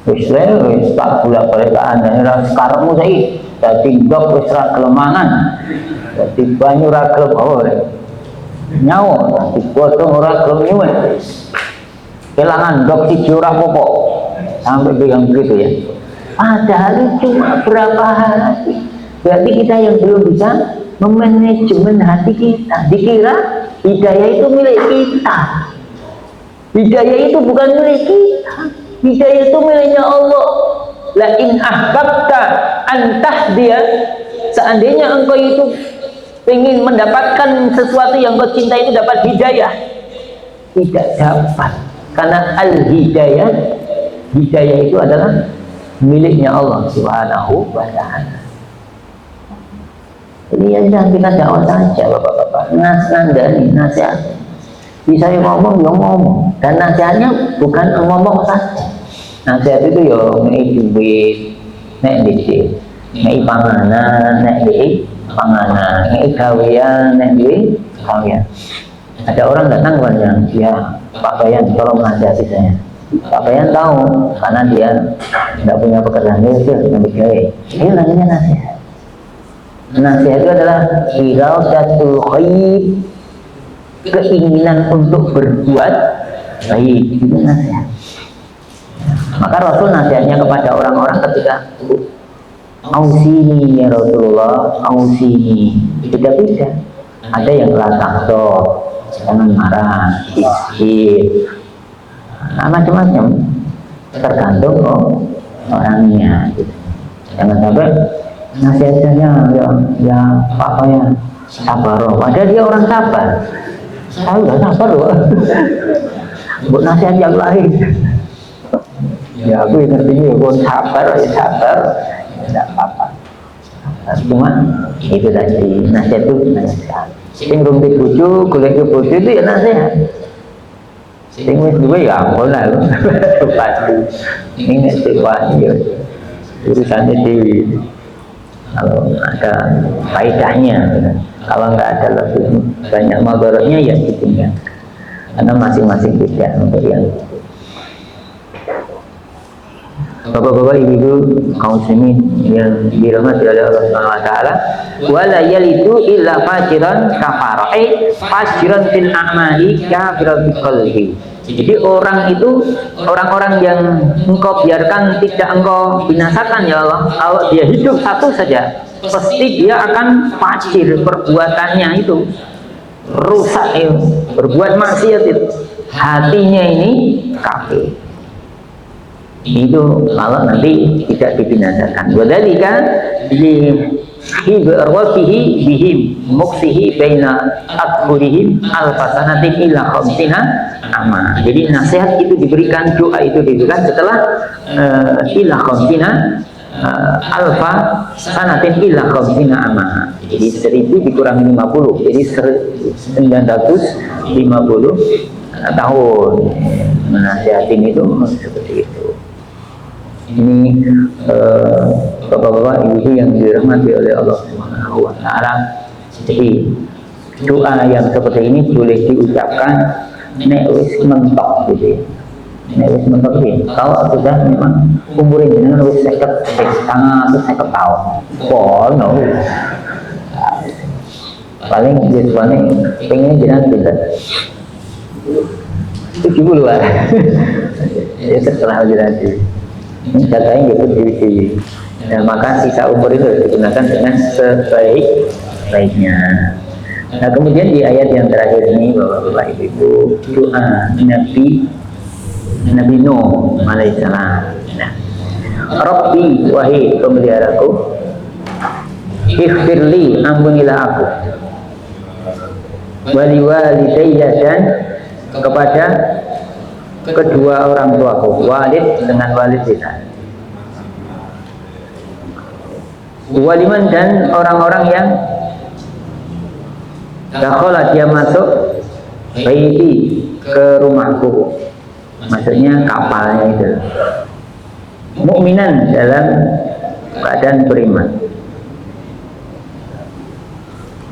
wis tak bolak-balik ke anak sekarangmu saiki dadi ndok wis ra kelemangan, dadi banyu ra kelem nyawa, dadi bodong ora kelem nyuwun, kelangan ndok siji ora apa-apa, sampai bilang begitu ya. Padahal cuma berapa hari, berarti kita yang belum bisa memanajemen hati kita. Dikira hidayah itu milik kita, hidayah itu bukan milik kita, hidayah itu miliknya Allah. La in ahbabta an tahdiya, seandainya engkau itu ingin mendapatkan sesuatu yang kau cintai itu dapat hidayah, tidak dapat. Karena al-hidayah, hidayah itu adalah miliknya Allah Subhanahu wa ta'ala. Jadi ya jangan kita dakwah saja bapak-bapak, ngasih nasihat. Bisa yang ngomong, yang ngomong. Dan nasihatnya bukan ngomong saja. Nasihat itu ya ngei duit, nek didik, ngei panganan, nek di panganan, ngei gawean, nek di gawean. Ada orang datang kepada ya Pak Bayan, tolong nasihati saya. Pak Bayan tahu karena dia tidak punya pekerjaan, dia ngambil gawe. Itu namanya nasihat. Nasihat itu adalah iradatul khair, keinginan untuk berbuat baik, itu nasihat. Maka Rasul nasihatnya kepada orang-orang ketika ausini ya Rasulullah, ausini, beda-beda. Ada yang latakso, jangan marah, isir, macam-macam, tergantung orangnya. Jangan sampai nasihatnya ya apa ya sabar, padahal dia orang sabar. Saya udah sabar loh. Buat nasihat yang lain. Ya aku ngerti pun sabar, ya sabar, tidak apa-apa. Cuma itu tadi nasihat itu nasihat. Sing rumpi bojo, golek ke bojo itu ya nasihat. Sing wis duwe ya ampun lah. Pasti. Ini sewaan ya. Urusannya dewi. Kalau ada faedahnya, kalau nggak ada lebih banyak mabaraknya ya ditinggal. Karena masing-masing beda untuk yang bapak-bapak, ibu-ibu, kaum muslimin yang dirahmati oleh Allah Subhanahu wa taala, wala yalidu illa fajiran kafara, fajiran fil a'mali kafiran fil qalbi. Jadi orang itu, orang-orang yang engkau biarkan tidak engkau binasakan ya Allah, kalau dia hidup satu saja, pasti dia akan fajir perbuatannya itu, rusak itu, berbuat maksiat itu, hatinya ini kafir. Itu kalau nanti tidak dibinasakan. Wadhalika bihi bihim muksihi baina adhurihim alfasanatin illa khamsina ama. Jadi nasihat itu diberikan, doa itu diberikan setelah illa khamsina alfa sanatin illa khamsina ama. Jadi 1000 dikurangi 50, jadi 950 tahun. Menasihatin itu seperti itu. Ini bapak-bapak, ibu-ibu yang dirahmati oleh Allah Subhanahu wa taala. Jadi doa yang seperti ini boleh diucapkan nek wis mentok gitu ya. Nek wis mentok iki. Kalau sudah memang umurnya jenengan wis 50 tahun. Ono. Paling biasanya pengen jenengan pinter. 70 lah. Ya setelah jenengan ini katanya gitu di nah, maka sisa umur itu digunakan dengan sebaik-baiknya. Nah kemudian di ayat yang terakhir ini bapak-bapak ibu, doa Nabi Nuh alaihissalam. Nah, Rabbi, wahai pemeliharaku, ighfirli, ampunilah aku, wali walidayya, dan kepada kedua orang tuaku, walid dengan walid kita, waliman, dan orang-orang yang dakhala, dia masuk, baiti, ke rumahku, maksudnya kapalnya itu, mukminan, dalam keadaan beriman,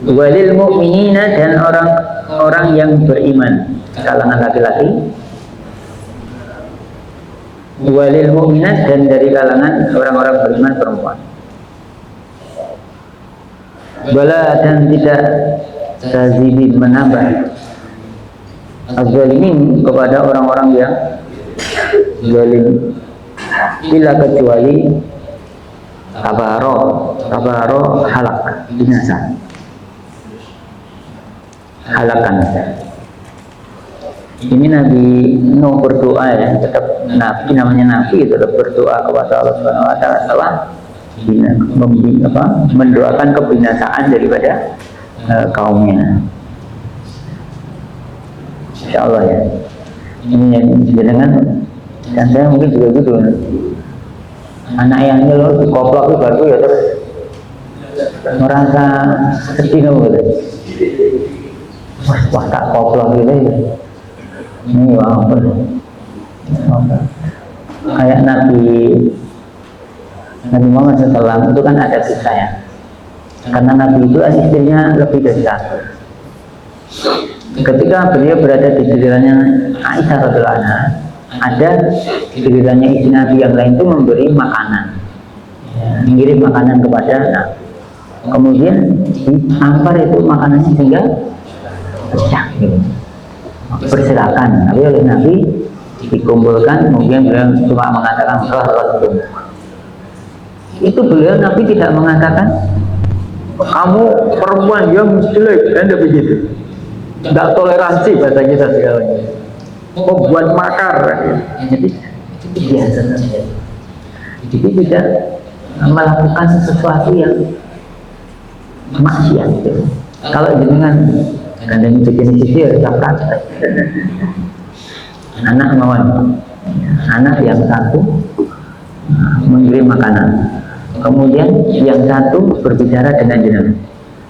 walil mukminina, dan orang-orang yang beriman kalangan laki-laki, walil mu'minat, dan dari kalangan orang-orang beriman perempuan, wala, dan tidak tazidin, menambah, az-zalimin, kepada orang-orang yang zalim, bila kecuali tabaro halak, binasa, halakan. Ini Nabi Nuh berdoa ya, tetap Nabi, namanya Nabi, tetap berdoa kepada Allah Subhanahu wa taala setelah mendoakan kebinasaan daripada kaumnya. Insya Allah ya. Ini yang jenengan dan saya mungkin juga gitu. Anak yang nyelur dikoplok itu baru ya terus merasa sedih gitu. Wah tak koplok gitu ya. Ini apa? Kayak Nabi Muhammad SAW itu kan ada kisah ya. Karena Nabi itu istrinya lebih dari satu. Ketika beliau berada di gilirannya Aisyah radhiyallahu anha, ada gilirannya istri Nabi yang lain itu memberi makanan, mengirim makanan kepada Nabi. Kemudian ditampar itu makanannya sehingga pecah gitu. Persilakan, tapi oleh Nabi dikumpulkan, kemudian beliau cuma mengatakan itu beliau Nabi tidak mengatakan kamu perempuan yang jelek, kan tidak begitu. Tidak toleransi bahasa kita segalanya. Membuat makar, jadi itu biasa saja. Jadi tidak melakukan sesuatu yang maksiat gitu. Kalau dengan gandeng bikin sisir, caprak. Anak mawon, anak yang satu mengirim makanan. Kemudian yang satu berbicara dengan jenengan.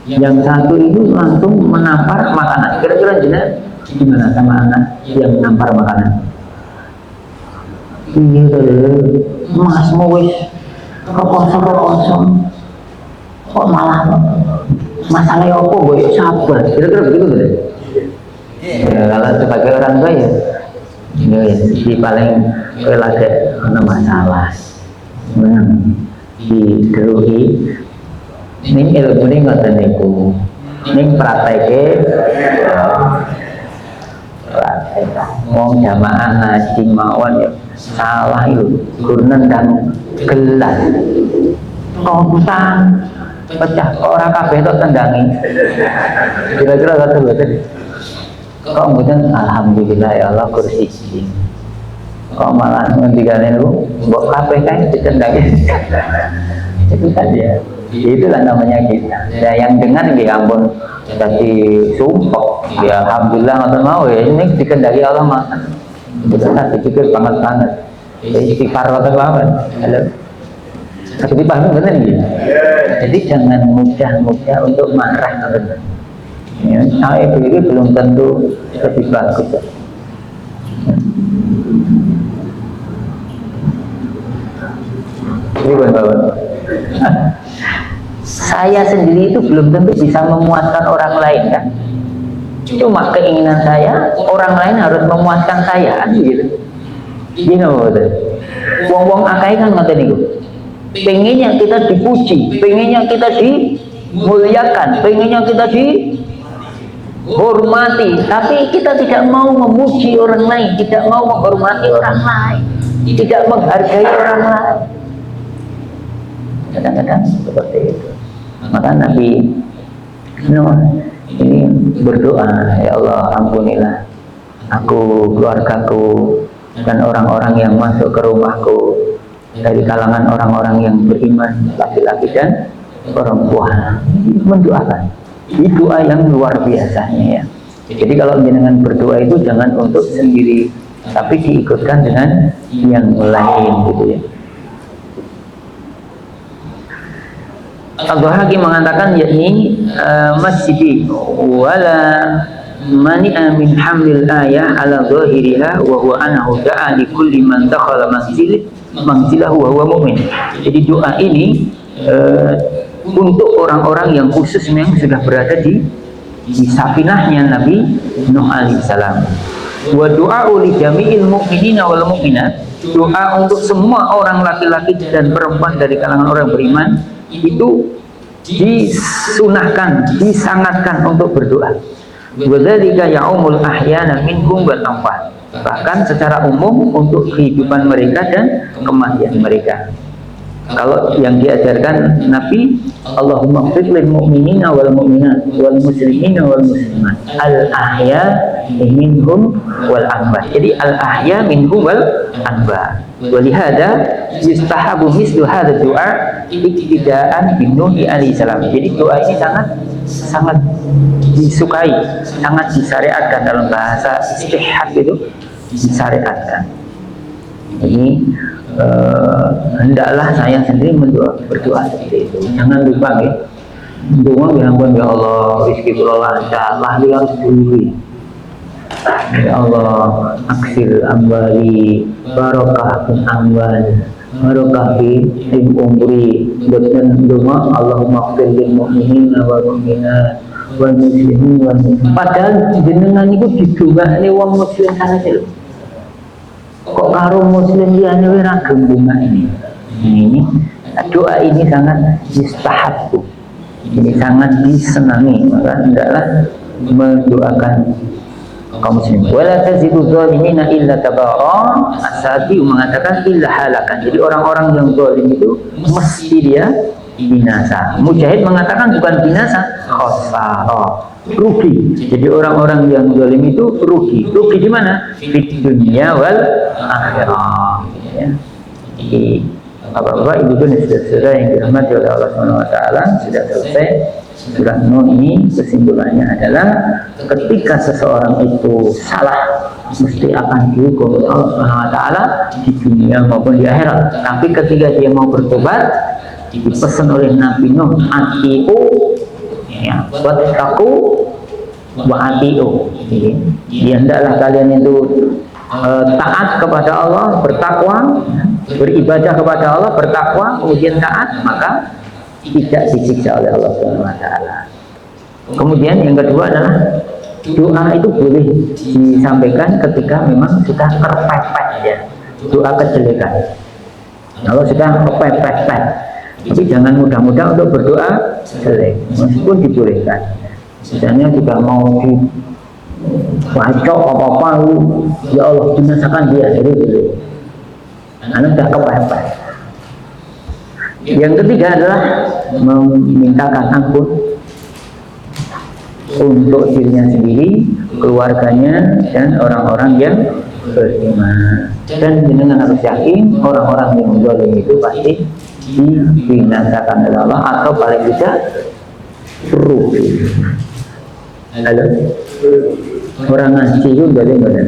Yang satu itu langsung menampar makanan. Kira-kira jenengan gimana sama anak yang menampar makanan? Iya, mas wis kosong kok malah masalahnya apa boy sabar. Kira-kira begitu kan? Ya, kalau sebagai orang tua ya, di paling lagi ada masalah. Dideruhi ning ilmune ngoten niku ning prakteke wong jamaah ngaji mawon ya salah itu guru nendang gelas komputan pecah ora kabeh tok tendangi kira-kira ngoten mboten kok mboten alhamdulillah ya Allah kursi kok malah ngendikane niku mbok kabeh kae ditendangi itu saja. Itulah namanya kita. Ya, yang dengar di ampun jadi sumpah. Ya alhamdulillah ngoten mau ya ini dikendaki Allah makan. Kita dipikir banget. Istighfar ngoten mawon. Halo. Jadi paham benar nih. Jadi jangan mudah-mudah untuk marah ngoten. Ya, saya ini belum tentu lebih bagus. Ini bawaan. Saya sendiri itu belum tentu bisa memuaskan orang lain kan. Cuma keinginan saya orang lain harus memuaskan saya kan gitu. You know betul. Wong-wong akeh kan ngoten niku. Pengennya kita dipuji, pengennya kita dimuliakan, pengennya kita dihormati, tapi kita tidak mau memuji orang lain, tidak mau menghormati orang lain, tidak menghargai orang lain. Kadang-kadang seperti itu. Maka Nabi Nuh ini berdoa, ya Allah ampunilah aku, keluargaku, dan orang-orang yang masuk ke rumahku dari kalangan orang-orang yang beriman, laki-laki dan perempuan. Mendoakan, itu doa yang luar biasanya ya. Jadi kalau jenengan berdoa itu jangan untuk sendiri, tapi diikutkan dengan yang lain gitu ya. Al-Bahaqi mengatakan yakni masjidi wala mani'a min hamlil ayah ala zahiriha wa huwa anahu da'a li kulli man dakhala manzilahu wa huwa mu'min. Jadi doa ini untuk orang-orang yang khusus yang sudah berada di safinahnya Nabi Nuh alaihissalam. Wa du'a'u li jami'il mu'minina wal mu'minat. Doa untuk semua orang laki-laki dan perempuan dari kalangan orang beriman itu disunahkan, disangatkan untuk berdoa. Wadzalika ya'umul ahyana minhum wal amwat. Bahkan secara umum untuk kehidupan mereka dan kematian mereka. Kalau yang diajarkan Nabi, Allahumma ighfir lil mu'minina wal mu'minat wal muslimina wal muslimat al ahya minhum wal amwat. Jadi al ahya minhum wal amwat. Walihada yustahabu mislu hadha doa iktidaan bin Nuhi alaihi salam. Jadi doa ini sangat disukai, sangat disyariatkan dalam bahasa istihad itu disyariatkan. Ini hendaklah saya sendiri berdoa seperti itu. Jangan lupa ya. Doa bilang ya Allah rizki kula lancar, lah harus dulu. Ya Allah, aksir ambali, barokah bin amwal, barokah bin umri. Dan doa Allahumma qfir lil mu'minina wal mu'minat wal muslimin wal muslimat. Padahal jenengan itu didongakne wong muslim saja. Kok karo muslim liyane ora gembungan ini. Ini doa ini sangat mustahabbu. Ini sangat disenangi, maka hendaklah mendoakan kaum muslimin. Wala tazidu zalimina illa tabara. As-Sa'di mengatakan illa halakan. Jadi orang-orang yang zalim itu mesti dia binasa. Mujahid mengatakan bukan binasa, khosara, rugi. Jadi orang-orang yang zalim itu rugi. Rugi di mana? Di dunia wal akhirah. Ya. Jadi Bapak-bapak, ibu dan saudara yang dirahmati oleh Allah SWT, sudah selesai surah Nuh ini. Kesimpulannya adalah ketika seseorang itu salah mesti akan dihukum oleh Allah SWT di dunia maupun di akhirat. Tapi ketika dia mau bertobat, dipesan oleh Nabi Nuh, atiu ya, wattaqu wa atiu. Ya, hendaklah kalian itu taat kepada Allah, bertakwa, beribadah kepada Allah, bertakwa, kemudian taat, maka tidak disiksa oleh Allah SWT. Kemudian yang kedua adalah doa itu boleh disampaikan ketika memang sudah terpepet ya, doa kejelekan. Kalau sudah kepepet, tapi jangan mudah-mudah untuk berdoa jelek, meskipun dibolehkan. Misalnya juga mau di bacok apa-apa, ya Allah binasakan dia, jadi boleh. Karena sudah kepepet. Yang ketiga adalah memintakan ampun untuk dirinya sendiri, keluarganya, dan orang-orang yang beriman. Dan jenengan harus yakin orang-orang yang zalim itu pasti dibinasakan oleh Allah atau paling tidak rugi. Halo, orang ngaji itu zalim benar.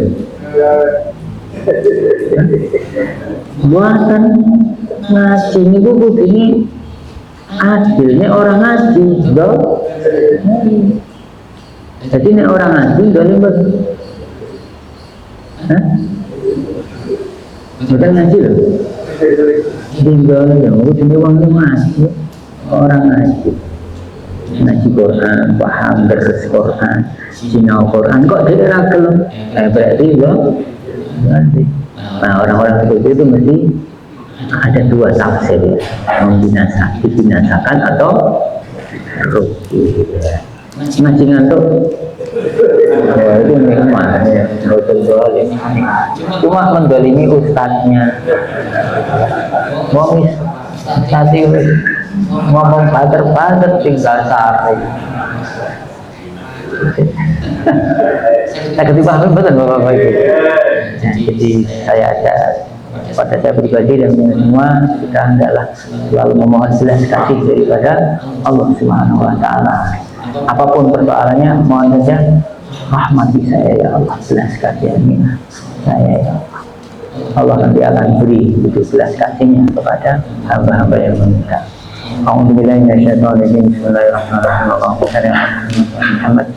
Buatan ngaji ini kudu ini adilnya orang ngaji, loh. Jadi ini orang ngaji zalim betul. Hah? Bukan ngaji loh. Tinggal yang udah uang ngaji, orang ngaji. Ngaji Quran, paham beres Quran, sinau Quran, kok dia ragel? Berarti loh. Nah, orang-orang seperti itu mesti ada dua tafsir ya, dibinasakan atau rugi. Ngaji ngantuk, ya itu nikmat ya, cuma mendolimi ustadznya. Mau tadi ngomong bader-bader tinggal sari. Saya ketimbang betul bapak-bapak itu. Jadi saya ada pada saya pribadi dan semua kita hendaklah selalu memohon belas kasih daripada Allah Subhanahu Wa Taala. Apapun persoalannya, mohon saja rahmati saya ya Allah, belas kasihnya saya ya Allah. Allah nanti akan beri itu belas kasihnya kepada hamba-hamba yang meminta. Alhamdulillah, bismillahirrahmanirrahim. Muhammad.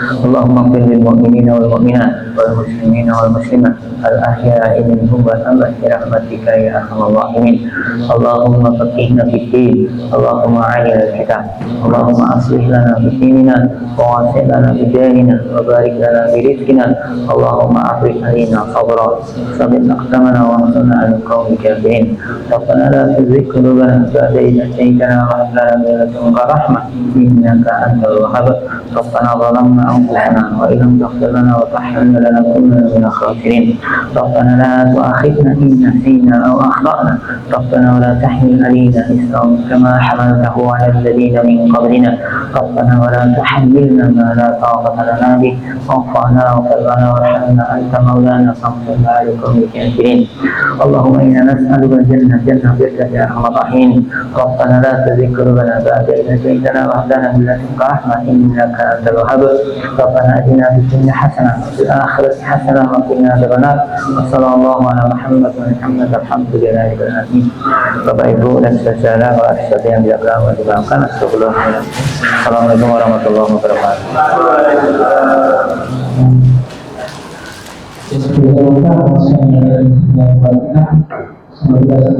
Allahumma qfir lil mu'minina wal mu'minat wal muslimina wal muslimat al ahya'i minhum wal amwat bi rahmatika ya arhamar rahimin. Allahumma faqihna fid din, Allahumma 'allimna al-kitab, Allahumma aslih lana fi dinina wa wasi' lana fi dinina wa barik lana fi rizqina. Allahumma afrij 'alaina sabra sabit aqdamana wa ansurna 'ala al-qawmi kafirin. Rabbana la tuzigh qulubana ba'da idh hadaytana wa hab lana min ladunka rahmah innaka antal wahhab. Rabbana zalamna أنفسنا وإن لم تغفر لنا وترحمنا لنكونن من الخاسرين. ربنا لا تؤاخذنا إن نسينا أو أخطأنا. ربنا ولا تحمل علينا إصرا كما حملته على الذين من قبلنا. ربنا ولا تحملنا ما لا طاقة لنا به. واعف عنا واغفر لنا وارحمنا أنت مولانا فانصرنا على القوم الكافرين. اللهم إنا نسألك الجنة جنة برك يا أرحم الراحمين. ربنا لا تزغ قلوبنا بعد إذ هديتنا وهب لنا من لدنك رحمة إنك أنت الوهاب. ربنا آتنا في الدنيا حسنة وفي الآخرة حسنة وقنا عذاب النار. وصلى الله على محمد ومحمد الحمد لله رب العالمين. Bapak Ibu dan saudara yang dilakukan dan dilakukan, Assalamualaikum warahmatullahi wabarakatuh. Semoga